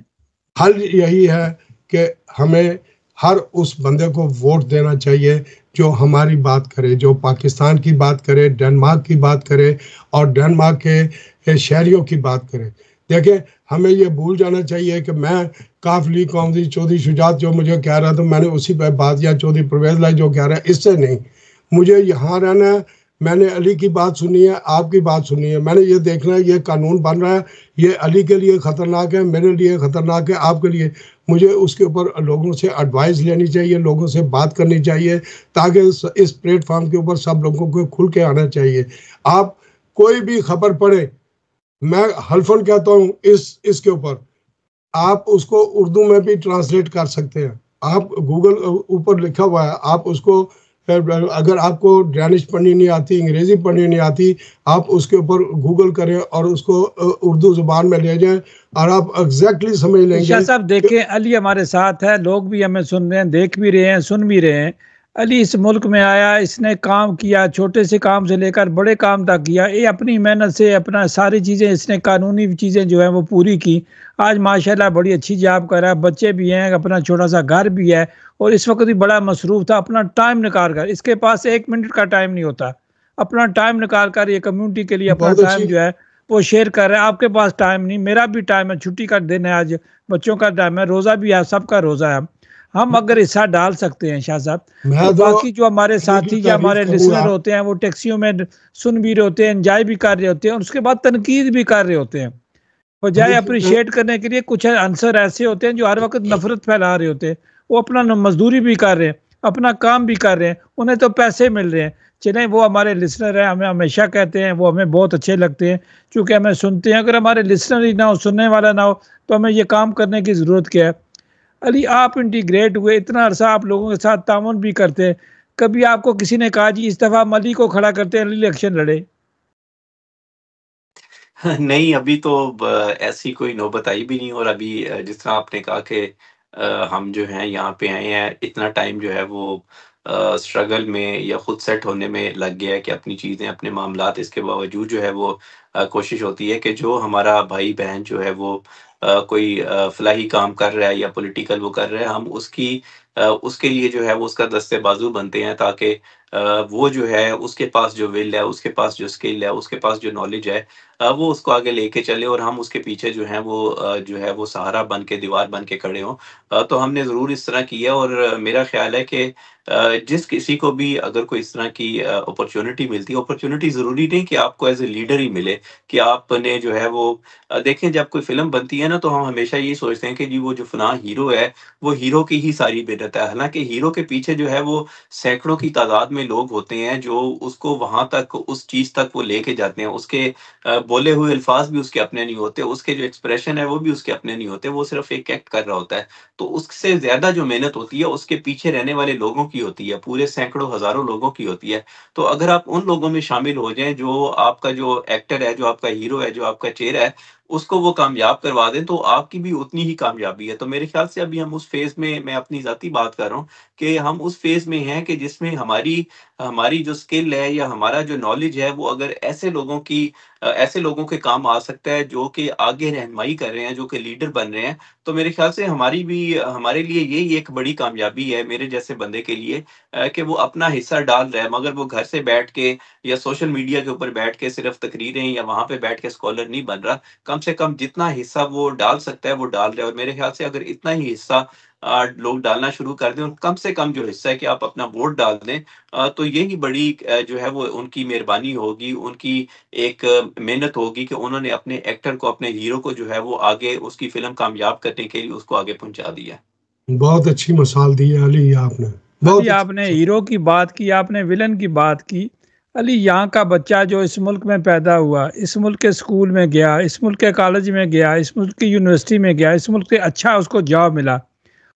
हल यही है कि हमें हर उस बंदे को वोट देना चाहिए जो हमारी बात करे, जो पाकिस्तान की बात करे, डेनमार्क की बात करे और डेनमार्क के शहरियों की बात करे। देखें, हमें ये भूल जाना चाहिए कि मैं काफ ली कौमदी चौधरी शुजात जो मुझे कह रहा था मैंने उसी पर बात किया, चौधरी परवेज लाई जो कह रहा है, इससे नहीं, मुझे यहाँ रहना है। मैंने अली की बात सुनी है, आपकी बात सुनी है, मैंने ये देखना है ये कानून बन रहा है, ये अली के लिए ख़तरनाक है, मेरे लिए ख़तरनाक है, आपके लिए। मुझे उसके ऊपर लोगों से एडवाइस लेनी चाहिए, लोगों से बात करनी चाहिए, ताकि इस प्लेटफॉर्म के ऊपर सब लोगों को खुल के आना चाहिए। आप कोई भी खबर पढ़े, मैं हल्फन कहता हूँ इसके ऊपर, आप उसको उर्दू में भी ट्रांसलेट कर सकते हैं। आप गूगल ऊपर लिखा हुआ है, आप उसको, अगर आपको डैनिश पढ़नी नहीं आती, अंग्रेजी पढ़नी नहीं आती, आप उसके ऊपर गूगल करें और उसको उर्दू जुबान में ले जाएं और आप एग्जैक्टली समझ लेंगे। शाह साहब देखें, अली हमारे साथ है, लोग भी हमें सुन रहे हैं, देख भी रहे हैं, सुन भी रहे हैं। अली इस मुल्क में आया, इसने काम किया, छोटे से काम से लेकर बड़े काम तक किया। ये अपनी मेहनत से अपना सारी चीज़ें, इसने कानूनी चीज़ें जो है वो पूरी की। आज माशाल्लाह बड़ी अच्छी जॉब कर रहा है, बच्चे भी हैं, अपना छोटा सा घर भी है, और इस वक्त भी बड़ा मसरूफ था। अपना टाइम निकाल कर, इसके पास 1 मिनट का टाइम नहीं होता, अपना टाइम निकाल कर ये कम्युनिटी के लिए अपना टाइम जो है वो शेयर कर रहा है। आपके पास टाइम नहीं, मेरा भी टाइम है, छुट्टी का दिन है, आज बच्चों का टाइम है, रोज़ा भी है, सबका रोज़ा है। हम अगर हिस्सा डाल सकते हैं शाह साहब, तो बाकी जो हमारे साथी या हमारे लिसनर होते हैं वो टैक्सियों में सुन भी रहे होते हैं, एंजॉय भी कर रहे होते हैं, और उसके बाद तनकीद भी कर रहे होते हैं। बजाय अप्रिशिएट करने के लिए कुछ आंसर ऐसे होते हैं जो हर वक्त नफरत फैला रहे होते हैं। वो अपना मजदूरी भी कर रहे हैं, अपना काम भी कर रहे हैं, उन्हें तो पैसे मिल रहे हैं। चलें, वो हमारे लिसनर हैं, हमें हमेशा कहते हैं, वो हमें बहुत अच्छे लगते हैं क्योंकि हमें सुनते हैं। अगर हमारे लिसनर ही ना हो, सुनने वाला ना हो, तो हमें ये काम करने की ज़रूरत क्या है। अली, आप इंटीग्रेट हुए, इतना अरसा आप लोगों के साथ तामुन भी करते हैं, कभी आपको किसी ने कहा जी इस दफ़ा हम अली को खड़ा करते हैं, अली इलेक्शन लड़े? नहीं, अभी तो ऐसी कोई नौबत आई भी नहीं। और अभी जिस तरह आपने कहा कि हम जो हैं यहाँ पे आए हैं, इतना टाइम जो है वो स्ट्रगल में या खुद सेट होने में लग गया है कि अपनी चीज़ें, अपने मामलात, इसके बावजूद जो है वो कोशिश होती है कि जो हमारा भाई बहन जो है वो कोई फलाही काम कर रहा है या पॉलिटिकल वो कर रहा है, हम उसके लिए जो है वो उसका दस्ते बाजू बनते हैं, ताकि वो जो है उसके पास जो विल है, उसके पास जो स्किल है, उसके पास जो नॉलेज है, वो उसको आगे लेके चले और हम उसके पीछे जो है वो जो है वो सहारा बन के, दीवार बन के खड़े हों। तो हमने ज़रूर इस तरह किया, और मेरा ख़्याल है कि जिस किसी को भी अगर कोई इस तरह की अपॉर्च्युनिटी मिलती है, अपॉर्च्युनिटी ज़रूरी नहीं कि आपको एज़ ए लीडर ही मिले, कि आपने जो है वो देखें, जब कोई फ़िल्म बनती है ना, तो हम हमेशा ये सोचते हैं कि जी वो जो फ़लाँ हीरो है, वो हीरो की ही सारी मेहनत है। हालाँकि हीरो के पीछे जो है वो सैकड़ों की तादाद में लोग होते हैं जो उसको वहाँ तक, उस चीज़ तक वो लेके जाते हैं। उसके बोले हुए अल्फाज भी उसके अपने नहीं होते, उसके जो एक्सप्रेशन है वो भी उसके अपने नहीं होते, वो सिर्फ एक एक्ट कर रहा होता है। तो उससे ज़्यादा जो मेहनत होती है, उसके पीछे रहने वाले लोगों की होती है, पूरे सैकड़ों, हज़ारों लोगों की होती है। तो अगर आप उन लोगों में शामिल हो जाएँ, जो आपका जो एक्टर है, जो आपका हीरो है, जो आपका चेहरा है, उसको वो कामयाब करवा दें, तो आपकी भी उतनी ही कामयाबी है। तो मेरे ख़्याल से अभी हम उस फ़ेज़ में, मैं अपनी ज़ाती बात कर रहा हूँ, कि हम उस फ़ेज़ में हैं कि जिसमें हमारी हमारी जो स्किल है या हमारा जो नॉलेज है, वो अगर ऐसे लोगों के काम आ सकता है जो कि आगे रहनुमाई कर रहे हैं, जो कि लीडर बन रहे हैं, तो मेरे ख़्याल से हमारे लिए यही एक बड़ी कामयाबी है, मेरे जैसे बंदे के लिए, कि वो अपना हिस्सा डाल रहा है। मगर वो घर से बैठ के या सोशल मीडिया के ऊपर बैठ के सिर्फ़ तकरीरें, या वहाँ पे बैठ के स्कॉलर नहीं बन रहा। कम से कम जितना हिस्सा वो डाल सकता है, वो डाल रहा है, और मेरे ख़्याल से अगर इतना ही हिस्सा लोग डालना शुरू कर दें, और कम से कम जो हिस्सा है कि आप अपना वोट डाल दें, तो यही बड़ी जो है वो उनकी मेहरबानी होगी, उनकी एक मेहनत होगी कि उन्होंने अपने एक्टर को, अपने हीरो को जो है वो आगे उसकी फ़िल्म कामयाब करने के लिए उसको आगे पहुँचा दिया। बहुत अच्छी मिसाल दी है अली आपने, बहुत अली, अच्छी आपने हीरो की बात की, आपने विलन की बात की। अली, यहाँ का बच्चा जो इस मुल्क में पैदा हुआ, इस मुल्क के स्कूल में गया, इस मुल्क के कॉलेज में गया, इस मुल्क की यूनिवर्सिटी में गया, इस मुल्क से अच्छा उसको जॉब मिला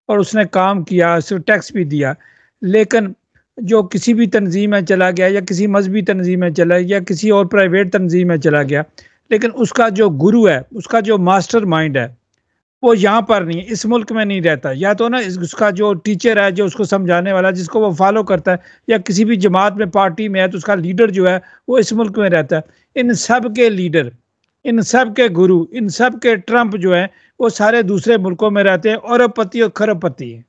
और उसने काम किया, उसने टैक्स भी दिया। लेकिन जो किसी भी तंजीम में चला गया, या किसी मजहबी तंजीम में चला गया, या किसी और प्राइवेट तंजीम में चला गया, लेकिन उसका जो गुरु है, उसका जो मास्टर माइंड है, वो यहाँ पर नहीं है, इस मुल्क में नहीं रहता। या तो ना उसका जो टीचर है, जो उसको समझाने वाला, जिसको वो फॉलो करता है, या किसी भी जमात में, पार्टी में है, तो उसका लीडर जो है वो इस मुल्क में रहता है। इन सब के लीडर इन सब के गुरु, इन सब के ट्रम्प जो है वो सारे दूसरे मुल्कों में रहते हैं, अरबपति और खरबपति हैं।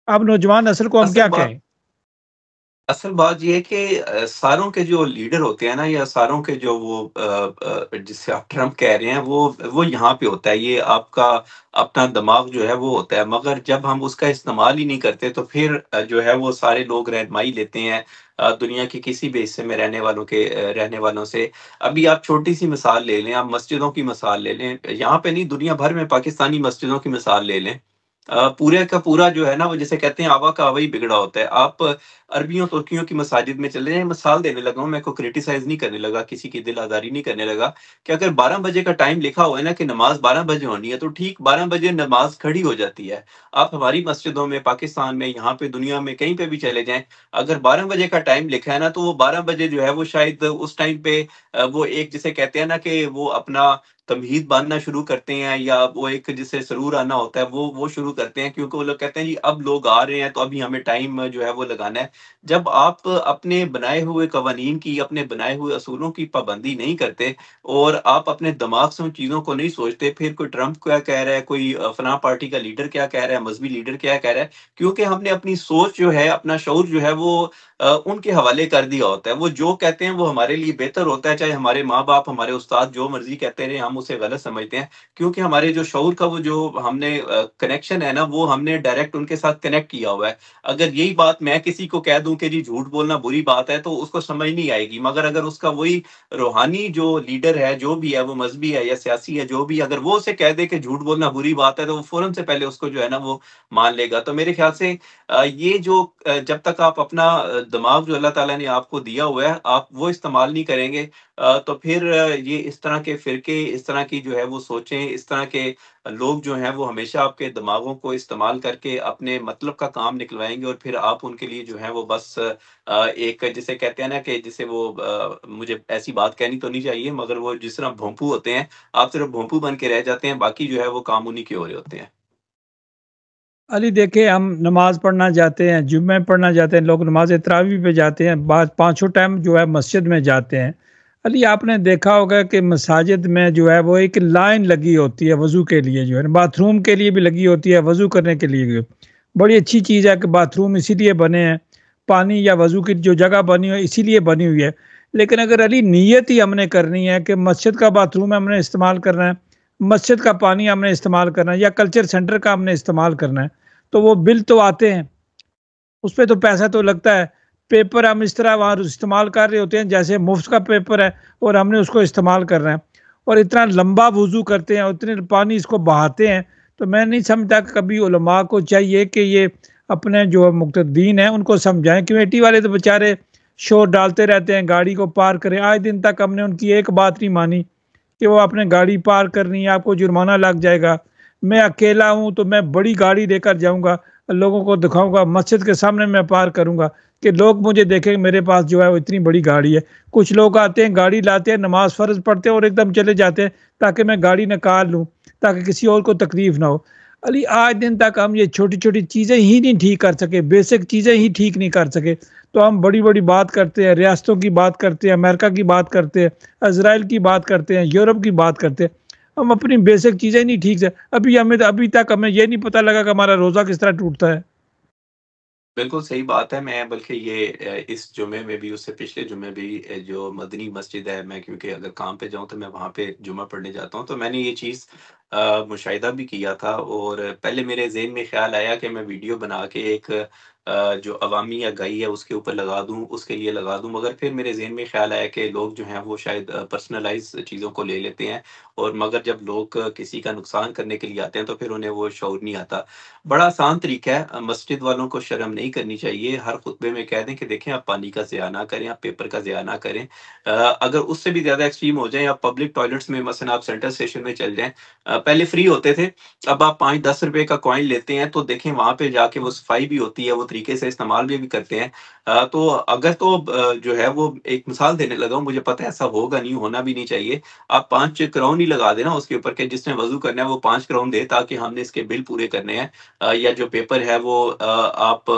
अब नौजवान नस्ल को हम असल क्या बात कहें? असल बात ये है कि सारों के जो लीडर होते हैं ना, या सारों के जो वो जिसे आप ट्रम्प कह रहे हैं, वो यहाँ पे होता है। ये आपका अपना दिमाग जो है वो होता है, मगर जब हम उसका इस्तेमाल ही नहीं करते तो फिर जो है वो सारे लोग रहनुमाई लेते हैं दुनिया के किसी भी हिस्से में रहने वालों से। अभी आप छोटी-सी मिसाल ले लें, आप मस्जिदों की मिसाल ले लें, यहाँ पे नहीं दुनिया भर में पाकिस्तानी मस्जिदों की मिसाल ले लें। पूरे का पूरा जो है ना, वो जिसे कहते हैं आवा का आवा ही बिगड़ा होता है। आप अरबियों, तुर्कियों की मसाजिद में चले जाएँ, मिसाल देने लगा हूँ, मैं कोई क्रिटिसाइज़ नहीं करने लगा, किसी की दिल आज़ारी नहीं करने लगा, कि अगर 12 बजे का टाइम लिखा हुआ है ना कि नमाज़ 12 बजे होनी है, तो ठीक 12 बजे नमाज़ खड़ी हो जाती है। आप हमारी मस्जिदों में, पाकिस्तान में, यहाँ पे दुनिया में कहीं पे भी चले जाएँ, अगर 12 बजे का टाइम लिखा है ना, तो वो 12 बजे जो है वो शायद उस टाइम पे वो एक जिसे कहते हैं ना कि वो अपना तमहीद बाँधना शुरू करते हैं, या वो एक जिसे सरूर आना होता है, वो शुरू करते हैं, क्योंकि वो लोग कहते हैं जी अब लोग आ रहे हैं, तो अभी हमें टाइम जो है वो लगाना है। जब आप अपने बनाए हुए कवानीन की, अपने बनाए हुए असूलों की पाबंदी नहीं करते और आप अपने दिमाग से उन चीज़ों को नहीं सोचते, फिर कोई ट्रम्प क्या कह रहा है, कोई फलाँ पार्टी का लीडर क्या कह रहा है, मज़हबी लीडर क्या कह रहा है, क्योंकि हमने अपनी सोच जो है, अपना शऊर जो है वो उनके हवाले कर दिया होता है। वो जो कहते हैं वो हमारे लिए बेहतर होता है, चाहे हमारे माँ-बाप, हमारे उस्ताद जो मर्ज़ी कहते रहें, हम उसे गलत समझते हैं, क्योंकि हमारे जो शऊर का वो जो हमने कनेक्शन है ना, वो हमने डायरेक्ट उनके साथ कनेक्ट किया हुआ है। अगर यही बात मैं किसी को कह दूँ कि जी झूठ बोलना बुरी बात है, तो उसको समझ नहीं आएगी। मगर अगर उसका वही रूहानी जो लीडर है, जो भी है, वो मज़हबी है या सियासी है, जो भी, अगर वो उसे कह दे कि झूठ बोलना बुरी बात है, तो वो फ़ौरन से पहले उसको जो है ना, वो मान लेगा। तो मेरे ख़्याल से ये जो जब तक आप अपना दिमाग जो अल्लाह ताला ने आपको दिया हुआ है, आप वो इस्तेमाल नहीं करेंगे, तो फिर ये इस तरह के फ़िरके, इस तरह की जो है वो सोचें, इस तरह के लोग जो हैं वो हमेशा आपके दिमागों को इस्तेमाल करके अपने मतलब का काम निकलवाएँगे, और फिर आप उनके लिए जो है वो बस एक जिसे कहते हैं ना कि जिसे वो मुझे ऐसी बात कहनी तो नहीं चाहिए, मगर वो जिस तरह भोंपू होते हैं, आप सिर्फ़ भोंपू बन के रह जाते हैं, बाकी जो है वो काम उन्हीं के हो रहे होते हैं। अली देखिए, हम नमाज़ पढ़ना जाते हैं, जुम्मे पढ़ना जाते हैं, लोग नमाज़ तरावी पे जाते हैं, बाद पाँचों टाइम जो है मस्जिद में जाते हैं। अली आपने देखा होगा कि मसाजिद में जो है वो एक लाइन लगी होती है वज़ू के लिए, जो है बाथरूम के लिए भी लगी होती है, वज़ू करने के लिए भी। बड़ी अच्छी चीज़ है कि बाथरूम इसीलिए बने हैं, पानी या वज़ू की जो जगह बनी है इसीलिए बनी हुई है। लेकिन अगर अली नीयत ही हमने करनी है कि मस्जिद का बाथरूम हमने इस्तेमाल करना है, मस्जिद का पानी हमने इस्तेमाल करना है, या कल्चर सेंटर का हमने इस्तेमाल करना है, तो वो बिल तो आते हैं, उस पे तो पैसा तो लगता है। पेपर हम इस तरह वहाँ इस्तेमाल कर रहे होते हैं जैसे मुफ्त का पेपर है, और हमने उसको इस्तेमाल करना है, और इतना लंबा वुज़ू करते हैं और इतने पानी इसको बहाते हैं। तो मैं नहीं समझता कि कभी उलमा को चाहिए कि ये अपने जो मुक़्तदीन हैं उनको समझाएं। कमेटी वाले तो बेचारे शोर डालते रहते हैं, गाड़ी को पार करें, आज दिन तक हमने उनकी एक बात नहीं मानी कि वो आपने गाड़ी पार करनी है, आपको जुर्माना लग जाएगा। मैं अकेला हूँ तो मैं बड़ी गाड़ी लेकर जाऊँगा, लोगों को दिखाऊँगा, मस्जिद के सामने मैं पार करूँगा कि लोग मुझे देखें मेरे पास जो है वो इतनी बड़ी गाड़ी है। कुछ लोग आते हैं, गाड़ी लाते हैं, नमाज फ़र्ज़ पढ़ते हैं और एकदम चले जाते हैं ताकि मैं गाड़ी निकाल लूँ, ताकि किसी और को तकलीफ़ ना हो। अली आज दिन तक हम ये छोटी-छोटी चीज़ें ही नहीं ठीक कर सके, बेसिक चीज़ें ही ठीक नहीं कर सके। तो हम बड़ी-बड़ी बात करते हैं, रियासतों की बात करते हैं, अमेरिका की बात करते हैं, इज़राइल की बात करते हैं, यूरोप की बात करते हैं। हम अपनी बेसिक चीज़ें नहीं ठीक से, अभी तक हमें ये नहीं पता लगा कि हमारा रोज़ा किस तरह टूटता है। बिल्कुल सही बात है। मैं बल्कि ये इस जुमे में भी, उससे पिछले जुमे भी जो मदनी मस्जिद है, मैं क्योंकि अगर काम पे जाऊँ तो मैं वहाँ पे जुमा पढ़ने जाता हूँ, तो मैंने ये चीज़ मुशाहिदा भी किया था, और पहले मेरे ज़हन में ख़्याल आया कि मैं वीडियो बना के एक जो अवामी या गाई है उसके ऊपर लगा दूँ, उसके लिए लगा दूँ। मगर फिर मेरे ज़हन में ख़्याल आया कि लोग जो हैं वो शायद पर्सनलाइज़ चीज़ों को ले लेते हैं, और मगर जब लोग किसी का नुकसान करने के लिए आते हैं तो फिर उन्हें वो शऊर नहीं आता। बड़ा आसान तरीका है, मस्जिद वालों को शर्म नहीं करनी चाहिए। हर खुतबे में कह दें कि देखें आप पानी का ज़िया ना करें, आप पेपर का ज़िया ना करें। अगर उससे भी ज़्यादा एक्सट्रीम हो जाएँ, आप पब्लिक टॉयलेट्स में मसलन आप सेंट्रल स्टेशन में चल जाएँ, पहले फ्री होते थे, अब आप 5-10 रुपए का कॉइन लेते हैं, तो देखें वहाँ पे जाके वो सफाई भी होती है, वो तरीके से इस्तेमाल भी करते हैं। तो अगर तो जो है वो एक मिसाल देने लगा हूँ, मुझे पता है ऐसा होगा नहीं, होना भी नहीं चाहिए। आप 5 क्राउन ही लगा देना उसके ऊपर कि जिसने वज़ू करना है वो 5 क्राउन दे, ताकि हमने इसके बिल पूरे करने हैं। या जो पेपर है वो आप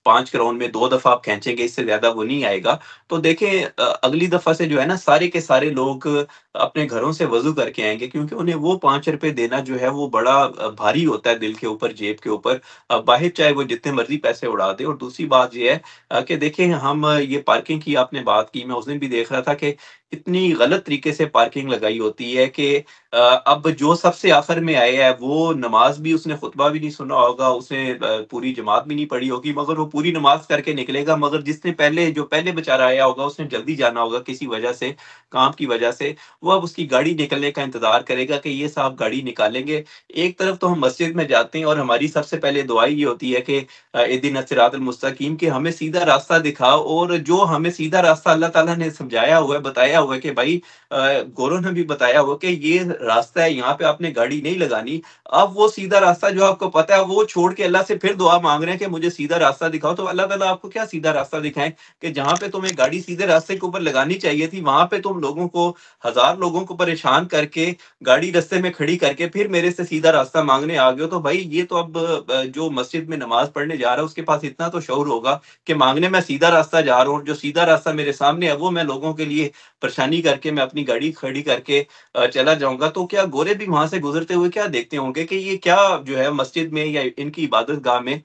5 राउंड में 2 दफ़ा आप खींचेंगे, इससे ज़्यादा वो नहीं आएगा। तो देखें अगली दफ़ा से जो है ना सारे के सारे लोग अपने घरों से वज़ू करके आएँगे, क्योंकि उन्हें वो ₹5 देना जो है वो बड़ा भारी होता है दिल के ऊपर, जेब के ऊपर। बाहिर चाहे वो जितने मर्ज़ी पैसे उड़ा दें। और दूसरी बात ये है कि देखें हम ये पार्किंग की आपने बात की, मैं उस दिन भी देख रहा था कि इतनी गलत तरीके से पार्किंग लगाई होती है कि अब जो सबसे आखिर में आया है वो नमाज भी उसने खुतबा भी नहीं सुना होगा, उसने पूरी जमात भी नहीं पढ़ी होगी, मगर वो पूरी नमाज करके निकलेगा। मगर जिसने पहले जो पहले बेचारा आया होगा उसने जल्दी जाना होगा किसी वजह से, काम की वजह से, वो अब उसकी गाड़ी निकलने का इंतजार करेगा कि ये साहब गाड़ी निकालेंगे। एक तरफ तो हम मस्जिद में जाते हैं और हमारी सबसे पहले दुआ ये होती है कि इहदिना सिरातल मुस्तकीम, कि हमें सीधा रास्ता दिखाओ। और जो हमें सीधा रास्ता अल्लाह ताला ने समझाया हुआ है, बताया हुआ है कि भाई गौरव ने भी बताया हुआ कि ये रास्ता है, यहाँ पे आपने गाड़ी नहीं लगानी। अब वो सीधा रास्ता जो आपको पता है वो छोड़ के अल्लाह से फिर दुआ मांग रहे हैं कि मुझे सीधा रास्ता दिखाओ। तो अल्लाह ताला आपको क्या सीधा रास्ता दिखाएं कि जहाँ पे तुम्हें गाड़ी सीधे रास्ते के ऊपर लगानी चाहिए थी, वहां पे तुम लोगों को, हजार लोगों को परेशान करके, गाड़ी रास्ते में खड़ी करके फिर मेरे से सीधा रास्ता मांगने आ गए हो। तो भाई ये तो अब जो मस्जिद में नमाज पढ़ने जा रहा है उसके पास इतना तो शऊर होगा कि मांगने मैं सीधा रास्ता जा रहा हूँ, जो सीधा रास्ता मेरे सामने है वो मैं लोगों के लिए परेशानी करके मैं अपनी गाड़ी खड़ी करके चला जाऊँगा। तो क्या गोरे भी वहाँ से गुज़रते हुए क्या देखते होंगे कि ये क्या जो है मस्जिद में या इनकी इबादतगाह में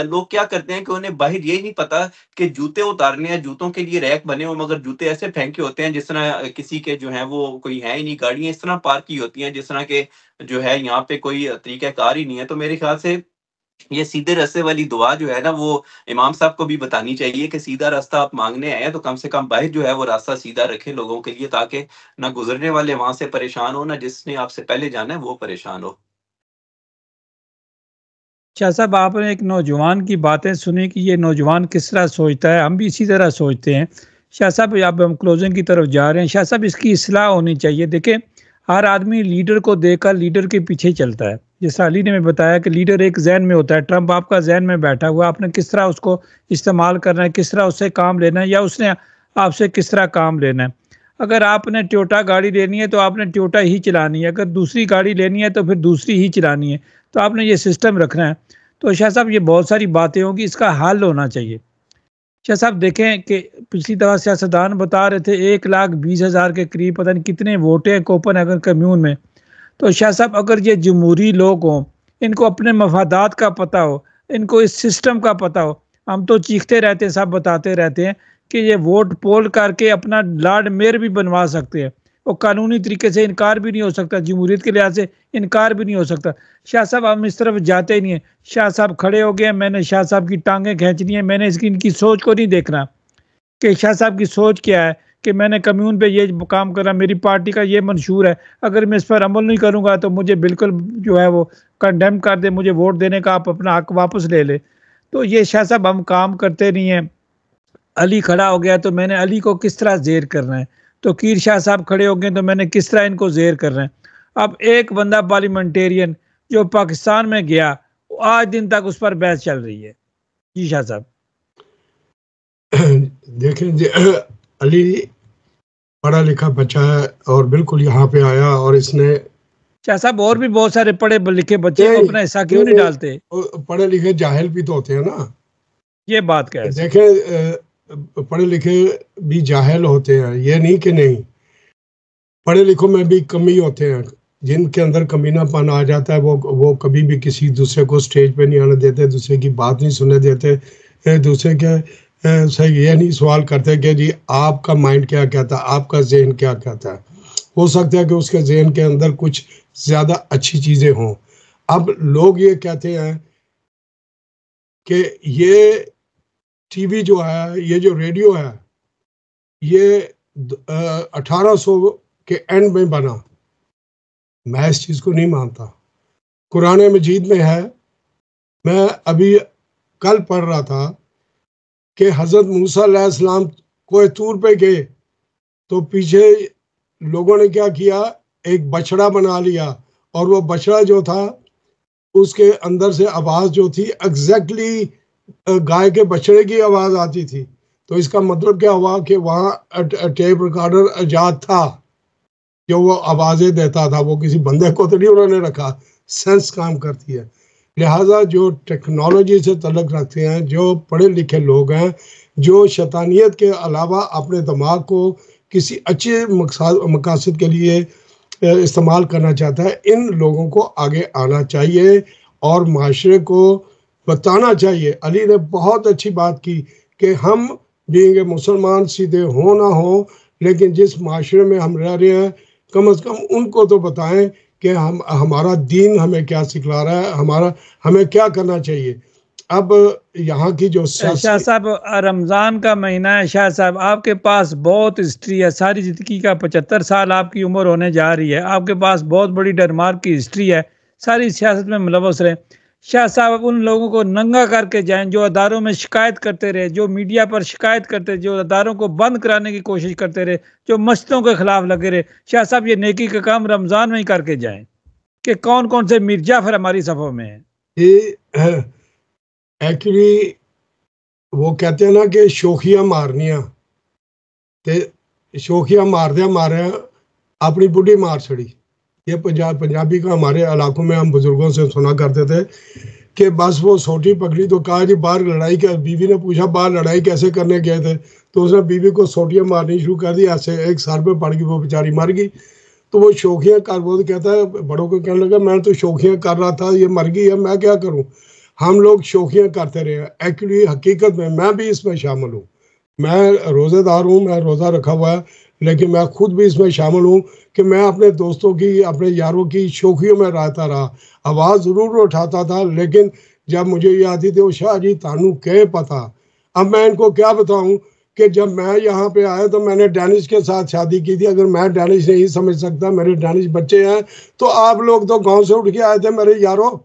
लोग क्या करते हैं कि उन्हें बाहर ये नहीं पता कि जूते उतारने हैं, जूतों के लिए रैक बने हो, मगर जूते ऐसे फेंके होते हैं जिस तरह किसी के जो हैं वो कोई है ही नहीं, गाड़ियाँ इस तरह पार्क की होती हैं जिस तरह के जो है यहाँ पे कोई तरीक़ाकार ही नहीं है। तो मेरे ख़्याल से ये सीधे रास्ते वाली दुआ जो है ना वो इमाम साहब को भी बतानी चाहिए कि सीधा रास्ता आप माँगने आए हैं तो कम से कम बाहर जो है वो रास्ता सीधा रखें लोगों के लिए, ताकि ना गुज़रने वाले वहाँ से परेशान हो, ना जिसने आपसे पहले जाना है वो परेशान हो। शाह साहब, आपने एक नौजवान की बातें सुनी कि ये नौजवान किस तरह सोचता है, हम भी इसी तरह सोचते हैं। शाह साहब, अब हम क्लोजिंग की तरफ जा रहे हैं। शाह साहब, इसकी इस्लाह होनी चाहिए। देखें, हर आदमी लीडर को देखकर लीडर के पीछे चलता है। जैसा अली ने मैं बताया कि लीडर एक जहन में होता है, ट्रंप आपका जहन में बैठा हुआ, आपने किस तरह उसको इस्तेमाल करना है, किस तरह उससे काम लेना है, या उसने आपसे किस तरह काम लेना है। अगर आपने टोयोटा गाड़ी लेनी है तो आपने टोयोटा ही चलानी है, अगर दूसरी गाड़ी लेनी है तो फिर दूसरी ही चलानी है। तो आपने ये सिस्टम रखना है। तो शाह साहब, ये बहुत सारी बातें होंगी, इसका हल होना चाहिए। शाह साहब, देखें कि पिछली दफ़ा सियासतदान बता रहे थे 1,20,000 के करीब पता नहीं कितने वोट हैं कोपनहेगन कम्यून में। तो शाह साहब, अगर ये जमहूरी लोग हों, इनको अपने मफादात का पता हो, इनको इस सिस्टम का पता हो, हम तो चीखते रहते हैं, सब बताते रहते हैं कि ये वोट पोल करके अपना लॉर्ड मेयर भी बनवा सकते हैं। वो कानूनी तरीके से इनकार भी नहीं हो सकता, जमहूरियत के लिहाज से इनकार भी नहीं हो सकता। शाह साहब, हम इस तरफ जाते ही नहीं है। शाह साहब खड़े हो गए, मैंने शाह साहब की टांगें खींचनी है, मैंने इसकी इनकी सोच को नहीं देखना कि शाह साहब की सोच क्या है कि मैंने कम्यून पे ये काम करा, मेरी पार्टी का ये मंशूर है, अगर मैं इस पर अमल नहीं करूँगा तो मुझे बिल्कुल जो है वो कंडेम कर दे, मुझे वोट देने का आप अपना हक वापस ले ले। तो ये शाह साहब हम काम करते नहीं हैं। अली खड़ा हो गया तो मैंने अली को किस तरह जेर करना है, तो कीर शाह साहब खड़े हो गए तो मैंने किस तरह इनको जेर करना है। अब एक बंदा पार्लियामेंटेरियन जो पाकिस्तान में गया, आज दिन तक उस पर बहस चल रही है। जी शाह साहब। देखें, अली पढ़ा लिखा बच्चा है और बिल्कुल यहाँ पे आया और इसने, शाह साहब, और भी बहुत सारे पढ़े लिखे बच्चे को अपना हिस्सा क्यों नहीं डालते? पढ़े लिखे जाहिल भी तो होते हैं ना। ये बात क्या है? देखें, पढ़े लिखे भी जाहिल होते हैं, ये नहीं कि नहीं, पढ़े लिखों में भी कमी होते हैं। जिनके अंदर कमीनापन आ जाता है वो कभी भी किसी दूसरे को स्टेज पे नहीं आने देते, दूसरे की बात नहीं सुनने देते, दूसरे के से ये नहीं सवाल करते कि जी आपका माइंड क्या कहता है, आपका जहन क्या कहता है। हो सकता है कि उसके जहन के अंदर कुछ ज़्यादा अच्छी चीज़ें हों। अब लोग ये कहते हैं कि ये टीवी जो है, ये जो रेडियो है, ये 1800 के एंड में बना। मैं इस चीज़ को नहीं मानता। कुरान मजीद में है, मैं अभी कल पढ़ रहा था कि हज़रत मूसा अलैहिस्सलाम कोह तूर पे गए तो पीछे लोगों ने क्या किया, एक बछड़ा बना लिया, और वो बछड़ा जो था उसके अंदर से आवाज़ जो थी एग्जैक्टली गाय के बछड़े की आवाज़ आती थी। तो इसका मतलब क्या हुआ कि वहाँ टेप रिकॉर्डर आजाद था जो वो आवाज़ें देता था, वो किसी बंदे को तो नहीं उन्होंने रखा। सेंस काम करती है। लिहाजा जो टेक्नोलॉजी से तल्लुक़ रखते हैं, जो पढ़े लिखे लोग हैं, जो शैतानियत के अलावा अपने दिमाग को किसी अच्छे मकासद के लिए इस्तेमाल करना चाहता है, इन लोगों को आगे आना चाहिए और माशरे को बताना चाहिए। अली ने बहुत अच्छी बात की कि हम बीइंग मुसलमान सीधे हो ना हो, लेकिन जिस माशरे में हम रह रहे हैं, कम अज़ कम उनको तो बताएं कि हमारा दीन हमें क्या सिखला रहा है, हमें क्या करना चाहिए। अब यहाँ की जो शाह साहब, रमज़ान का महीना है। शाह साहब, आपके पास बहुत हिस्ट्री है, सारी ज़िंदगी का 75 साल आपकी उम्र होने जा रही है, आपके पास बहुत बड़ी डेनमार्क की हिस्ट्री है, सारी सियासत में मुलव्वस रहे। शाह साहब, उन लोगों को नंगा करके जाएं जो अदारों में शिकायत करते रहे, जो मीडिया पर शिकायत करते, जो अदारों को बंद कराने की कोशिश करते रहे, जो मस्जिदों के खिलाफ लगे रहे। शाह साहब, ये नेकी का काम रमज़ान में ही करके जाएं कि कौन कौन से मिर्जाफर हमारी सफ़ों में है। ये एक्चुअली वो कहते हैं ना कि शोखिया मारनिया, शोखिया मारदे मारे अपनी बुढ़ी मार छड़ी। ये पंजाबी का हमारे इलाकों में हम बुजुर्गों से सुना करते थे कि बस वो सोटी पकड़ी तो कहा जी बाहर लड़ाई कर। बीवी ने पूछा बाहर लड़ाई कैसे करने गए थे, तो उसने बीवी को सोटियाँ मारनी शुरू कर दी। ऐसे एक सर पे पड़ गई, वो बेचारी मर गई। तो वो शोखियाँ कर, वो कहता है बड़ों को कहने लगा मैं तो शोखियाँ कर रहा था, ये मर गई है, मैं क्या करूँ। हम लोग शोखियाँ करते रहे। एक्चुअली हकीकत में मैं भी इसमें शामिल हूँ, मैं रोज़ेदार हूँ, मैं रोज़ा रखा हुआ है, लेकिन मैं खुद भी इसमें शामिल हूँ कि मैं अपने दोस्तों की, अपने यारों की शोखियों में रहता रहा। आवाज़ ज़रूर उठाता था, लेकिन जब मुझे ये आती थी, वो शाह जी तानू के पता। अब मैं इनको क्या बताऊँ कि जब मैं यहाँ पे आया तो मैंने डैनिश के साथ शादी की थी। अगर मैं डैनिश नहीं समझ सकता, मेरे डैनिश बच्चे हैं, तो आप लोग तो गाँव से उठ के आए थे मेरे यारों।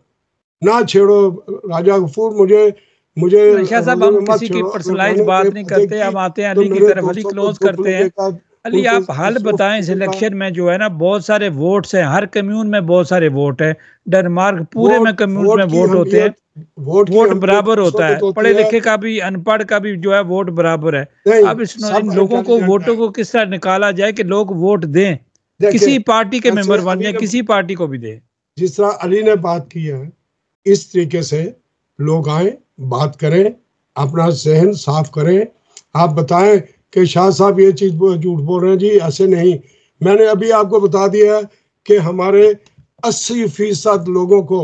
ना छेड़ो राजा गफूर, मुझे शाह साहब, हम किसी की पर्सनलाइज बात नहीं करते, हम आते हैं तो अली की मेरे तरफ। अली दोस्तों को क्लोज दुख करते हैं। लगेगा, अली, उनको आप हल बताएं। लगेगा। सिलेक्शन में जो है ना, बहुत सारे वोट्स हैं, हर कम्यून में बहुत सारे वोट है। डेनमार्क पूरे में कम्यून में वोट होते हैं, वोट वोट बराबर होता है, होती पढ़े है। लिखे का भी अनपढ़ का भी जो है वोट बराबर है। नहीं, अब सब इन लोगों को, इंटेलिजेंट वोटों है। को किस तरह निकाला जाए कि लोग वोट दें, देखिए, किसी पार्टी के जैसे मेंबर बन जाए, किसी पार्टी को भी दे। जिस तरह अली ने बात की है, इस तरीके से लोग आए, बात करें, अपना जहन साफ करें। आप बताएं कि शाह साहब ये चीज़ झूठ बोल रहे हैं, जी ऐसे नहीं। मैंने अभी आपको बता दिया है कि हमारे 80% लोगों को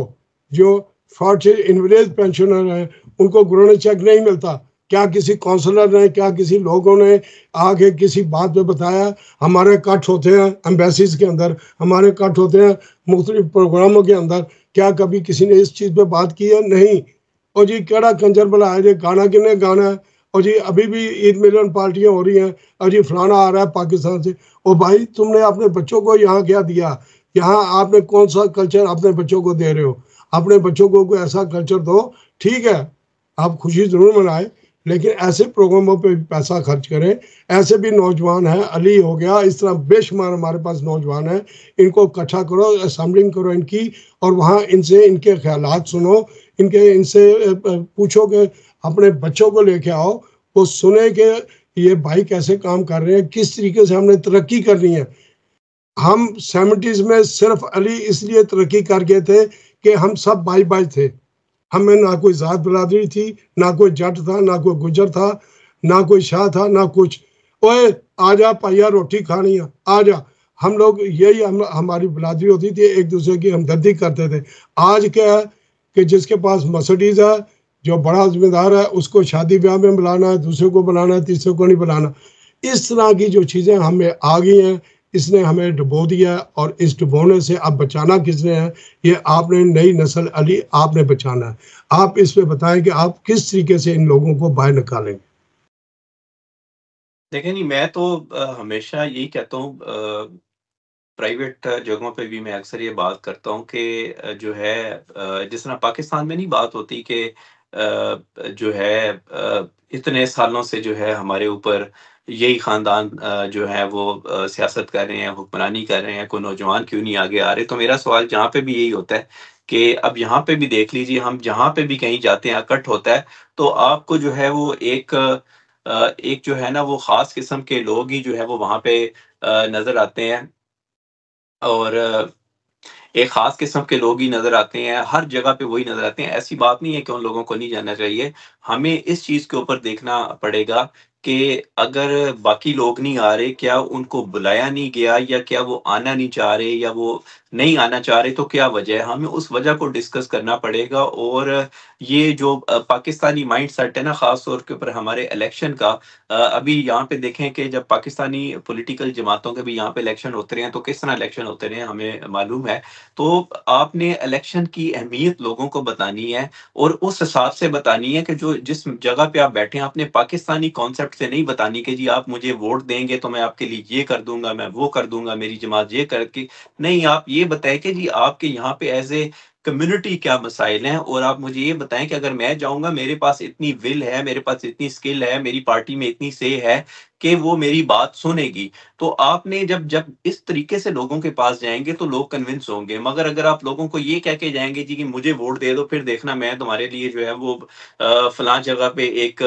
जो 40 इनवरेज पेंशनर हैं, उनको गुरने चेक नहीं मिलता। क्या किसी काउंसलर ने, क्या किसी लोगों ने आगे किसी बात पे बताया? हमारे कट होते हैं एम्बेसीज के अंदर, हमारे कट होते हैं मुख्तलिफ प्रोग्रामों के अंदर, क्या कभी किसी ने इस चीज़ पे बात की है? नहीं। और जी केड़ा कंजर बुलाया जी, गाना किन्ने गाना है? और जी अभी भी ईद मिलन पार्टियां हो रही हैं, और जी फलाना आ रहा है पाकिस्तान से। और भाई तुमने अपने बच्चों को यहाँ क्या दिया? यहाँ आपने कौन सा कल्चर अपने बच्चों को दे रहे हो? अपने बच्चों को कोई ऐसा कल्चर दो, ठीक है आप खुशी जरूर मनाएं, लेकिन ऐसे प्रोग्रामों पे पैसा खर्च करें। ऐसे भी नौजवान हैं, अली हो गया, इस तरह बेशुमार हमारे पास नौजवान हैं, इनको इकट्ठा करो, असेंबलिंग करो इनकी, और वहाँ इनसे इनके ख्यालात सुनो, इनसे पूछो कि अपने बच्चों को लेके आओ, वो सुने कि ये भाई कैसे काम कर रहे हैं, किस तरीके से हमने तरक्की करनी है। हम 70s में सिर्फ अली इसलिए तरक्की कर गए थे कि हम सब भाई भाई थे, हमें ना कोई जात बिरादरी थी, ना कोई जट था, ना कोई गुजर था, ना कोई शाह था, ना कुछ। ओए आजा पाइया रोटी खानी है, आजा। हम लोग यही हमारी बिरादरी होती थी, एक दूसरे की हमदर्दी करते थे। आज क्या है कि जिसके पास मर्सिडीज है, जो बड़ा जिम्मेदार है, उसको शादी ब्याह में बुलाना है, दूसरे को बुलाना है, तीसरे को नहीं बुलाना। इस तरह की जो चीज़ें हमें आ गई हैं, इसने हमें डुबो दिया, और इस डुबोने से अब बचाना किसने है? ये आपने, नई नस्ल अली आपने बचाना है। आप इस पे बताएं कि आप किस तरीके से इन लोगों को बाहर निकालेंगे। देखिए नहीं, मैं तो हमेशा यही कहता हूँ, प्राइवेट जगहों पे भी मैं अक्सर ये बात करता हूँ कि जो है जिस तरह पाकिस्तान में नहीं बात होती कि जो है इतने सालों से जो है हमारे ऊपर यही खानदान जो है वो सियासत कर रहे हैं, हुक्मरानी कर रहे हैं, कोई नौजवान क्यों नहीं आगे आ रहे। तो मेरा सवाल जहाँ पे भी यही होता है कि अब यहाँ पे भी देख लीजिए, हम जहाँ पे भी कहीं जाते हैं, इकट्ठ होता है, तो आपको जो है वो एक जो है ना वो ख़ास किस्म के लोग ही जो है वो वहाँ पे नज़र आते हैं। और एक ख़ास किस्म के लोग ही नज़र आते हैं, हर जगह पे वही नज़र आते हैं। ऐसी बात नहीं है कि उन लोगों को नहीं जाना चाहिए। हमें इस चीज़ के ऊपर देखना पड़ेगा कि अगर बाकी लोग नहीं आ रहे, क्या उनको बुलाया नहीं गया या क्या वो आना नहीं चाह रहे या वो नहीं आना चाह रहे, तो क्या वजह है? हमें उस वजह को डिस्कस करना पड़ेगा और ये जो पाकिस्तानी माइंडसेट है ना, ख़ास तौर के ऊपर हमारे इलेक्शन का, अभी यहाँ पे देखें कि जब पाकिस्तानी पॉलिटिकल जमातों के भी यहाँ पे इलेक्शन होते रहे हैं, तो किस तरह इलेक्शन होते रहे हैं हमें मालूम है। तो आपने इलेक्शन की अहमियत लोगों को बतानी है और उस हिसाब से बतानी है कि जो जिस जगह पे आप बैठे हैं, आपने पाकिस्तानी कॉन्सेप्ट से नहीं बतानी कि जी आप मुझे वोट देंगे तो मैं आपके लिए ये कर दूँगा, मैं वो कर दूँगा, मेरी जमात ये करके नहीं, आप ये बताएँ कि जी आपके यहाँ पे एज़ ए कम्युनिटी क्या मसाइल हैं और आप मुझे ये बताएँ कि अगर मैं जाऊँगा, मेरे पास इतनी विल है, मेरे पास इतनी स्किल है, मेरी पार्टी में इतनी से है कि वो मेरी बात सुनेगी। तो आपने जब जब इस तरीके से लोगों के पास जाएँगे तो लोग कन्विंस होंगे। मगर अगर आप लोगों को ये कह के जाएँगे जी कि मुझे वोट दे दो, फिर देखना मैं तुम्हारे लिए जो है वो फलाँ जगह पे एक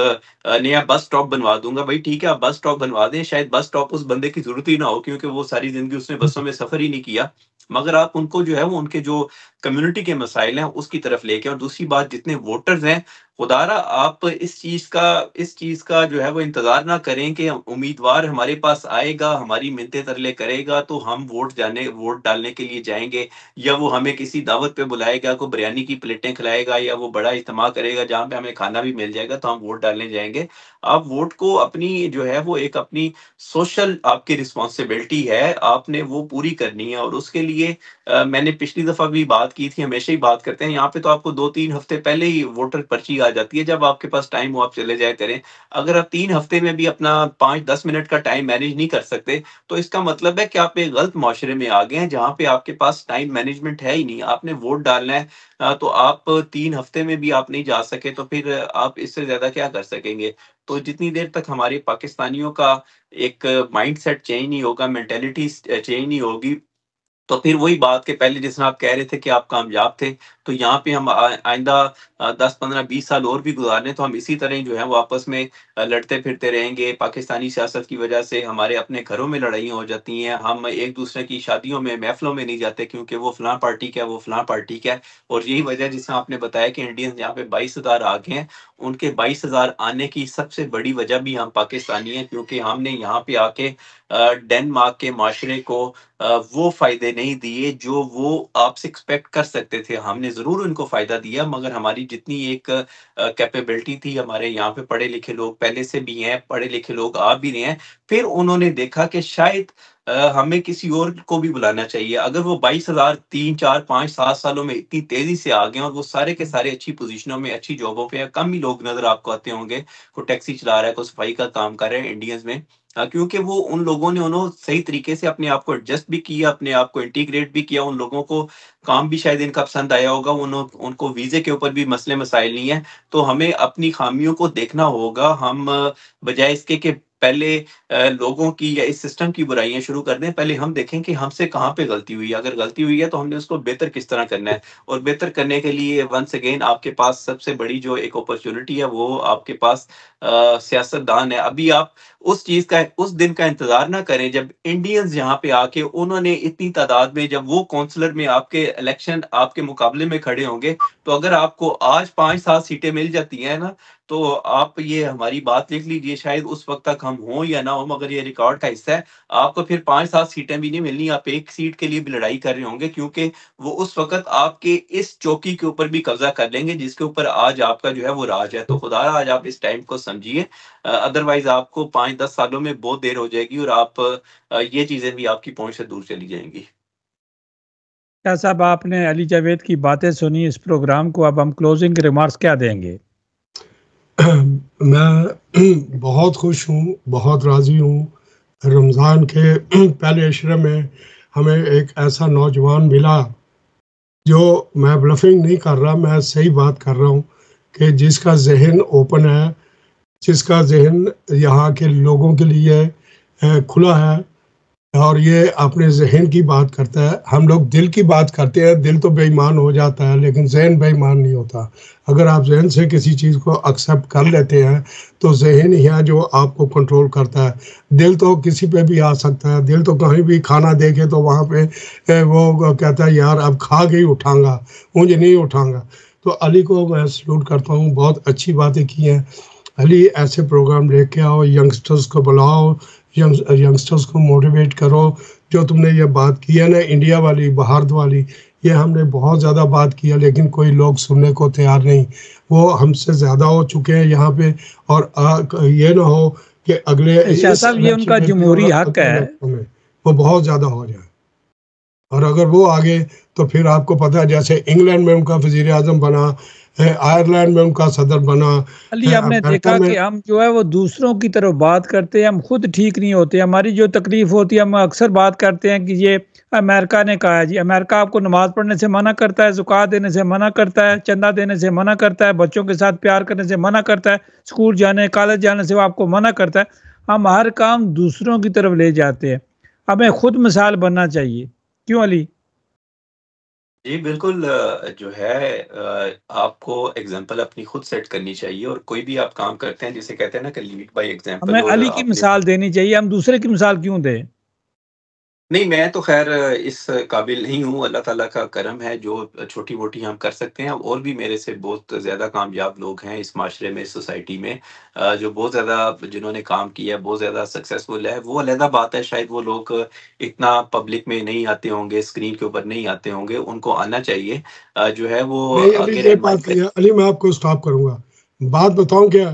नया बस स्टॉप बनवा दूँगा। भई ठीक है, आप बस स्टॉप बनवा दें, शायद बस स्टॉप उस बंदे की ज़रूरत ही ना हो क्योंकि वो सारी ज़िंदगी उसने बसों में सफ़र ही नहीं किया। मगर आप उनको जो है वो उनके जो कम्युनिटी के मसाइल हैं उसकी तरफ लेके और दूसरी बात जितने वोटर्स हैं, खुदारा आप इस चीज़ का जो है वो इंतज़ार ना करें कि उम्मीदवार हमारे पास आएगा, हमारी मिन्नतें तरले करेगा तो हम वोट डालने के लिए जाएँगे या वो हमें किसी दावत पे बुलाएगा, कोई बिरयानी की प्लेटें खिलाएगा या वो बड़ा इज्तिमा करेगा जहाँ पे हमें खाना भी मिल जाएगा तो हम वोट डालने जाएँगे। आप वोट को अपनी जो है वो एक अपनी सोशल आपकी रिस्पॉन्सिबिलिटी है, आपने वो पूरी करनी है और उसके लिए मैंने पिछली दफ़ा भी बात की थी, हमेशा ही बात करते हैं, यहाँ पे तो आपको 2-3 हफ्ते पहले ही वोटर पर्ची आ जाती है, जब आपके पास टाइम हो आप चले जाया करें। अगर आप 3 हफ्ते में भी अपना 5-10 मिनट का टाइम मैनेज नहीं कर सकते, तो इसका मतलब है कि आप एक गलत माशरे में आ गए हैं, जहाँ पे आपके पास टाइम मैनेजमेंट है ही नहीं। आपने वोट डालना है तो आप 3 हफ्ते में भी आप नहीं जा सके, तो फिर आप इससे ज़्यादा क्या कर सकेंगे? तो जितनी देर तक हमारे पाकिस्तानियों का एक माइंडसेट चेंज नहीं होगा, मेंटालिटी चेंज नहीं होगी, तो फिर वही बात कि पहले जिस तरह आप कह रहे थे कि आप कामयाब थे, तो यहाँ पे हम आइंदा 10, 15, 20 साल और भी गुज़ारने तो हम इसी तरह ही जो है वो आपस में लड़ते-फिरते रहेंगे। पाकिस्तानी सियासत की वजह से हमारे अपने घरों में लड़ाइयाँ हो जाती हैं। हम एक-दूसरे की शादियों में, महफ़िलों में नहीं जाते क्योंकि वो फलाँ पार्टी का है, वो फलाँ पार्टी का है। और यही वजह जिस तरह आपने बताया कि इंडियंस यहाँ पे 22,000 आ गए हैं, उनके 22,000 आने की सबसे बड़ी वजह भी हम पाकिस्तानी हैं क्योंकि हमने यहाँ पे आके डेनमार्क के माशरे को वो फ़ायदे नहीं दिए जो वो आपसे एक्सपेक्ट कर सकते थे। हमने ज़रूर उनको फ़ायदा दिया मगर हमारी जितनी एक कैपेबिलिटी थी, हमारे यहाँ पे पढ़े-लिखे लोग पहले से भी हैं, पढ़े-लिखे लोग आ भी रहे हैं। फिर उन्होंने देखा कि शायद हमें किसी और को भी बुलाना चाहिए। अगर वो 22,000 3, 4, 5, 7 सालों में इतनी तेज़ी से आ गए और वो सारे के सारे अच्छी पोज़ीशनों में, अच्छी जॉबों पे हैं, कम ही लोग नज़र आपको आते होंगे। कोई टैक्सी चला रहा है, कोई सफाई का काम कर रहे हैं इंडियंस में। क्योंकि वो उन लोगों ने उन्हों सही तरीके से अपने आप को एडजस्ट भी किया, अपने आप को इंटीग्रेट भी किया, उन लोगों को काम भी शायद इनका पसंद आया होगा, उनको वीज़े के ऊपर भी मसले-मसाइल नहीं है। तो हमें अपनी खामियों को देखना होगा, हम बजाए इसके कि पहले लोगों की या इस सिस्टम की बुराइयाँ शुरू कर दें, पहले हम देखें कि हमसे कहाँ पे गलती हुई है। अगर गलती हुई है तो हमने उसको बेहतर किस तरह करना है और बेहतर करने के लिए वन्स अगेन आपके पास सबसे बड़ी जो एक अपॉर्च्युनिटी है वो आपके पास सियासतदान है। अभी आप उस दिन का इंतज़ार ना करें जब इंडियंस यहाँ पे आके उन्होंने इतनी तादाद में जब वो काउंसलर में आपके इलेक्शन आपके मुकाबले में खड़े होंगे, तो अगर आपको आज 5-7 सीटें मिल जाती हैं ना, तो आप ये हमारी बात लिख लीजिए, शायद उस वक़्त तक हम हों या ना हों मगर ये रिकॉर्ड का हिस्सा है। आपको फिर 5-7 सीटें भी नहीं मिलनी, आप 1 सीट के लिए भी लड़ाई कर रहे होंगे क्योंकि वो उस वक़्त आपके इस चौकी के ऊपर भी कब्ज़ा कर लेंगे जिसके ऊपर आज आपका जो है वो राज है। तो खुदा आज आप इस टाइम को समझिए, अदरवाइज़ आपको 5-10 सालों में बहुत देर हो जाएगी और आप ये चीज़ें भी आपकी पहुँच से दूर चली जाएँगी। क्या साहब, आपने अली जावेद की बातें सुनी इस प्रोग्राम को, अब हम क्लोजिंग रिमार्क्स क्या देंगे? मैं बहुत खुश हूँ, बहुत राज़ी हूँ। रमज़ान के पहले अशरे में हमें एक ऐसा नौजवान मिला, जो मैं ब्लफ़िंग नहीं कर रहा, मैं सही बात कर रहा हूँ कि जिसका ज़हन ओपन है, जिसका ज़हन यहाँ के लोगों के लिए खुला है और ये अपने ज़हन की बात करता है। हम लोग दिल की बात करते हैं, दिल तो बेईमान हो जाता है, लेकिन ज़हन बेईमान नहीं होता। अगर आप ज़हन से किसी चीज़ को एक्सेप्ट कर लेते हैं, तो ज़हन ही है जो आपको कंट्रोल करता है। दिल तो किसी पे भी आ सकता है, दिल तो कहीं भी खाना देखे तो वहाँ पे वो कहता है यार अब खा के ही उठाऊँगा, ऊँज नहीं उठाऊँगा। तो अली को मैं सैल्यूट करता हूँ, बहुत अच्छी बातें की हैं। अली ऐसे प्रोग्राम लेके आओ, यंगस्टर्स को बुलाओ, यंगस्टर्स को मोटिवेट करो। जो तुमने ये बात की है ना इंडिया वाली, भारत वाली, ये हमने बहुत ज़्यादा बात की है, लेकिन कोई लोग सुनने को तैयार नहीं। वो हमसे ज़्यादा हो चुके हैं यहाँ पे, और ये ना हो कि अगले शाह इस साहब, ये इलेक्शन उनका में भी और जमहूरी हक अगले है। इलेक्शन में वो बहुत ज़्यादा हो जाए। और अगर वो आगे तो फिर आपको पता है, जैसे इंग्लैंड में उनका वज़ीर आज़म बना है, आयरलैंड में उनका सदर बना अली, है, आपने अमेरिका देखा में। कि हम जो है वो दूसरों की तरफ बात करते हैं, हम खुद ठीक नहीं होते। हमारी जो तकलीफ होती है, हम अक्सर बात करते हैं कि ये अमेरिका ने कहा है। जी, अमेरिका आपको नमाज पढ़ने से मना करता है, ज़कात देने से मना करता है, चंदा देने से मना करता है, बच्चों के साथ प्यार करने से मना करता है, स्कूल जाने कॉलेज जाने से वो आपको मना करता है। हम हर काम दूसरों की तरफ ले जाते हैं। हमें खुद मिसाल बनना चाहिए। क्यों अली? जी, बिल्कुल जो है आपको एग्ज़ाम्पल अपनी खुद सेट करनी चाहिए और कोई भी आप काम करते हैं जिसे कहते हैं ना कि लीड बाय हमें एग्ज़ाम्पल और अली की आपने मिसाल देनी चाहिए, हम दूसरे की मिसाल क्यों दें? नहीं, मैं तो ख़ैर इस काबिल नहीं हूँ, अल्लाह ताला का करम है, जो छोटी-मोटी हम कर सकते हैं और भी मेरे से बहुत ज़्यादा कामयाब लोग हैं इस माशरे में, इस सोसाइटी में जो बहुत ज़्यादा जिन्होंने काम किया है, बहुत ज़्यादा सक्सेसफुल है। वो अलहदा बात है, शायद वो लोग इतना पब्लिक में नहीं आते होंगे, स्क्रीन के ऊपर नहीं आते होंगे, उनको आना चाहिए। जो है वो नहीं अली, आगे ये रहनुमाई बात नहीं करें। है अली, मैं आपको स्टॉप करूंगा। बात बताऊं क्या,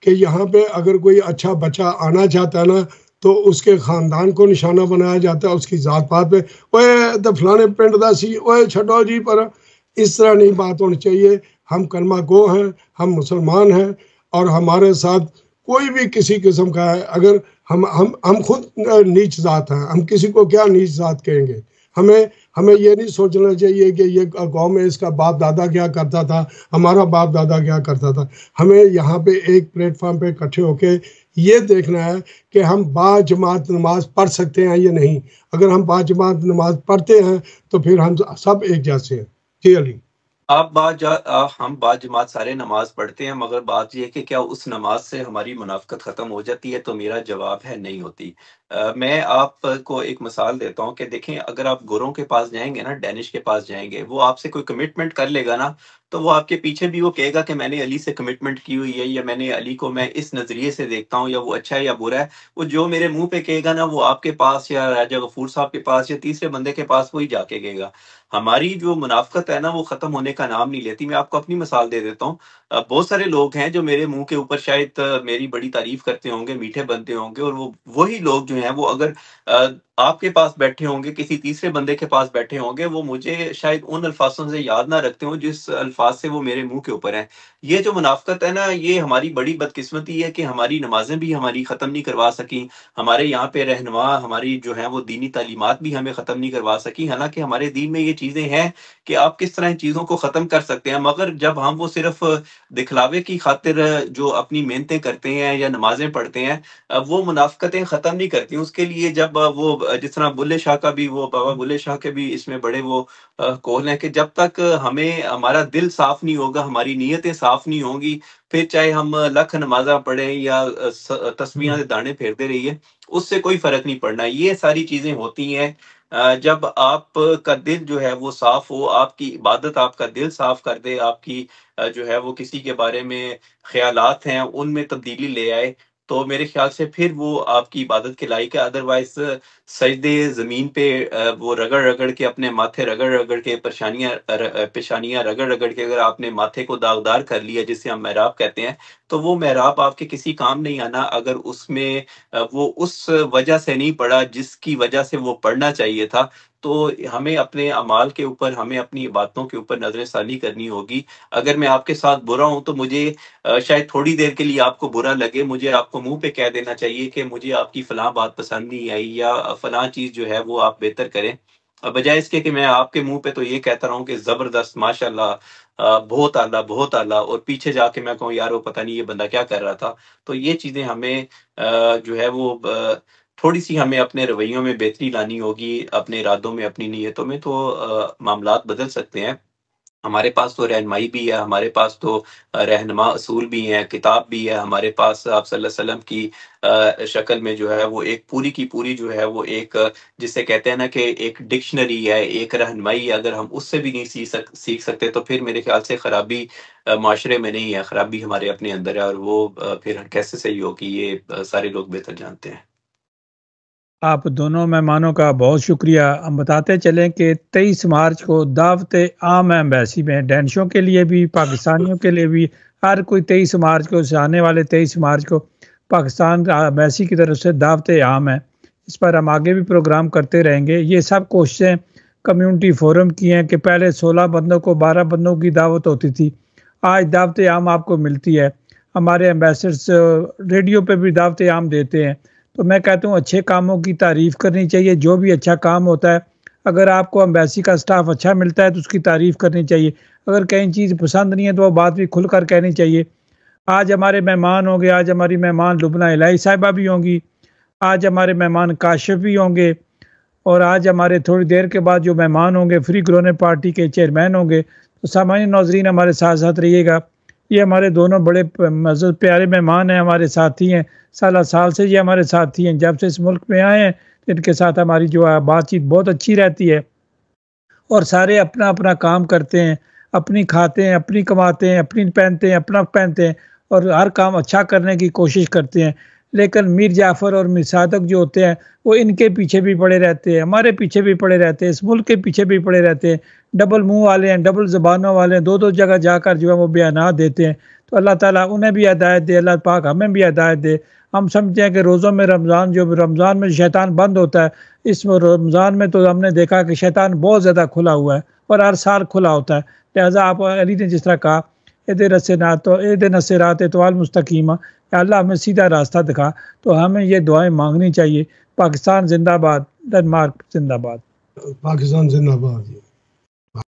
कि यहाँ पे अगर कोई अच्छा बच्चा आना चाहता है ना, तो उसके खानदान को निशाना बनाया जाता है, उसकी जात पात पे, ओए द फलाने पिंड दा सी, ओए छड़ो जी पर। इस तरह नहीं बात होनी चाहिए। हम कलमा गो हैं, हम मुसलमान हैं, और हमारे साथ कोई भी किसी किस्म का है, अगर हम खुद नीच जात हैं, हम किसी को क्या नीच जात कहेंगे। हमें हमें ये नहीं सोचना चाहिए कि ये गांव में इसका बाप दादा क्या करता था, हमारा बाप दादा क्या करता था। हमें यहाँ पे एक प्लेटफॉर्म पे इकट्ठे होके ये देखना है कि हम बाजमात नमाज पढ़ सकते हैं या नहीं। अगर हम बाजमात नमाज पढ़ते हैं तो फिर हम सब एक जैसे हैं। जी अली। हम बाजमात सारे नमाज़ पढ़ते हैं, मगर बात ये है कि क्या उस नमाज़ से हमारी मुनाफ़िक़त ख़त्म हो जाती है? तो मेरा जवाब है नहीं होती। मैं आपको एक मिसाल देता हूँ कि देखें, अगर आप गोरों के पास जाएँगे ना, डैनिश के पास जाएँगे, वो आपसे कोई कमिटमेंट कर लेगा ना, तो वो आपके पीछे भी वो कहेगा कि मैंने अली से कमिटमेंट की हुई है, या मैंने अली को मैं इस नज़रिए से देखता हूँ, या वो अच्छा है या बुरा है। वो जो मेरे मुँह पे कहेगा ना, वो आपके पास या राजा गफूर साहब के पास या तीसरे बंदे के पास वो ही जाके कहेगा। हमारी जो मुनाफ़िक़त है ना, वो ख़त्म होने का नाम नहीं लेती। मैं आपको अपनी मिसाल दे देता हूँ। बहुत सारे लोग हैं जो मेरे मुँह के ऊपर शायद मेरी बड़ी तारीफ़ करते होंगे, मीठे बनते होंगे, और वो वही लोग जो हैं, वो अगर आपके पास बैठे होंगे, किसी तीसरे बंदे के पास बैठे होंगे, वो मुझे शायद उन अल्फ़ाज़ों से याद ना रखते हों जिस अल्फ़ाज़ से वो मेरे मुँह के ऊपर हैं। ये जो मुनाफ़िक़त है ना, ये हमारी बड़ी बदकिस्मती है कि हमारी नमाज़ें भी हमारी ख़त्म नहीं करवा सकीं। हमारे यहाँ पे रहनुमा हमारी जो हैं वो दीनी तालीमात भी हमें ख़त्म नहीं करवा सकी। हालाँकि हमारे दीन में ये चीज़ें हैं कि आप किस तरह इन चीज़ों को ख़त्म कर सकते हैं, मगर जब हम वो सिर्फ़ दिखलावे की खातिर जो अपनी मेहनतें करते हैं या नमाज़ें पढ़ते हैं, वो मुनाफ़िक़तें ख़त्म नहीं करती। उसके लिए जब वो जिस तरह बुल्ले शाह का भी, वो बाबा बुल्ले शाह के भी इसमें बड़े वो कौल हैं कि जब तक हमें हमारा दिल साफ़ नहीं होगा, हमारी नीयतें साफ़ नहीं होंगी, फिर चाहे हम लख नमाज़ां पढ़ें या तस्बीहां के दाने फेरते रहिए, उससे कोई फ़र्क नहीं पड़ना। ये सारी चीज़ें होती हैं जब आपका दिल जो है वो साफ़ हो, आपकी इबादत आपका दिल साफ़ कर दे, आपकी जो है वो किसी के बारे में ख़यालात हैं, उनमें तब्दीली ले आए, तो मेरे ख़्याल से फिर वो आपकी इबादत के लायक है। अदरवाइज़ सजदे ज़मीन पे वो रगड़-रगड़ के, अपने माथे रगड़-रगड़ के, पेशानियाँ रगड़-रगड़ के अगर आपने माथे को दागदार कर लिया, जिसे हम मेहराब कहते हैं, तो वो मेहराब आपके किसी काम नहीं आना, अगर उसमें वो उस वजह से नहीं पढ़ा जिसकी वजह से वो पढ़ना चाहिए था। तो हमें अपने अमाल के ऊपर, हमें अपनी बातों के ऊपर नज़र-षानी करनी होगी। अगर मैं आपके साथ बुरा हूँ, तो मुझे शायद थोड़ी देर के लिए आपको बुरा लगे, मुझे आपको मुँह पे कह देना चाहिए कि मुझे आपकी फलाँ बात पसंद नहीं आई, या फलाँ चीज़ जो है वो आप बेहतर करें। बजाए इसके कि मैं आपके मुँह पे तो ये कहता रहूँ कि ज़बरदस्त, माशाअल्लाह, बहुत आला, और पीछे जाके मैं कहूँ यार वो पता नहीं ये बंदा क्या कर रहा था। तो ये चीज़ें हमें जो है वो थोड़ी-सी हमें अपने रवैयों में बेहतरी लानी होगी, अपने इरादों में, अपनी नीयतों में, तो मामलात बदल सकते हैं। हमारे पास तो रहनुमाई भी है, हमारे पास तो रहनुमा असूल भी हैं, किताब भी है, हमारे पास आप सल्लल्लाहु अलैहि वसल्लम की शक्ल में जो है वो एक पूरी की पूरी जो है वो एक जिसे कहते हैं ना कि एक डिक्शनरी है, एक रहनुमाई है, अगर हम उससे भी नहीं सीख सकते तो फिर मेरे ख़्याल से खराबी माशरे में नहीं है, खराबी हमारे अपने अंदर है और वो फिर कैसे सही होगी ये सारे लोग बेहतर जानते हैं। आप दोनों मेहमानों का बहुत शुक्रिया। हम बताते चलें कि 23 मार्च को दावत आम है एम्बेसी में, डेंशों के लिए भी, पाकिस्तानियों के लिए भी। हर कोई 23 मार्च को, आने वाले 23 मार्च को पाकिस्तान एम्बेसी की तरफ से दावत आम है। इस पर हम आगे भी प्रोग्राम करते रहेंगे। ये सब कोशिशें कम्युनिटी फोरम की हैं कि पहले 16 बंदों को 12 बंदों की दावत होती थी, आज दावत आम आपको मिलती है। हमारे एम्बेसडर्स रेडियो पे भी दावत आम देते हैं। तो मैं कहता हूँ अच्छे कामों की तारीफ़ करनी चाहिए। जो भी अच्छा काम होता है, अगर आपको एम्बेसी का स्टाफ अच्छा मिलता है तो उसकी तारीफ़ करनी चाहिए। अगर कहीं चीज़ पसंद नहीं है तो वो बात भी खुलकर कहनी चाहिए। आज हमारे मेहमान होंगे, आज हमारी मेहमान लुबना इलाही साहिबा भी होंगी, आज हमारे मेहमान काशिफ भी होंगे, और आज हमारे थोड़ी देर के बाद जो मेहमान होंगे फ्री ग्रोने पार्टी के चेयरमैन होंगे। तो सामान्य नाज़रीन हमारे साथ साथ रहिएगा। ये हमारे दोनों बड़े मज़हब प्यारे मेहमान हैं, हमारे साथी हैं, साल से ये हमारे साथी हैं। जब से इस मुल्क में आए हैं इनके साथ हमारी जो है बातचीत बहुत अच्छी रहती है, और सारे अपना अपना काम करते हैं, अपनी खाते हैं, अपनी कमाते हैं, अपनी पहनते हैं, अपना पहनते हैं, और हर काम अच्छा करने की कोशिश करते हैं। लेकिन मीर जाफ़र और मीर सादक जो होते हैं वो इनके पीछे भी पड़े रहते हैं, हमारे पीछे भी पड़े रहते हैं, इस मुल्क के पीछे भी पड़े रहते हैं। डबल मुंह वाले हैं, डबल ज़बानों वाले हैं, दो दो जगह जाकर जो है वो बयानात देते हैं। तो अल्लाह ताला उन्हें भी हिदायत दे, अल्लाह पाक हमें भी हिदायत दे। हम समझते हैं कि रोज़ों में रमज़ान में शैतान बंद होता है, इस रमज़ान में तो हमने देखा कि शैतान बहुत ज़्यादा खुला हुआ है और हर साल खुला होता है। लिहाजा आप अली ने जिस तरह कहा, एदिन सिरात तवाल मुस्तकीमा, अल्लाह हमें सीधा रास्ता दिखा। तो हमें ये दुआएं मांगनी चाहिए। पाकिस्तान जिंदाबाद, डेनमार्क जिंदाबाद। पाकिस्तान जिंदाबाद।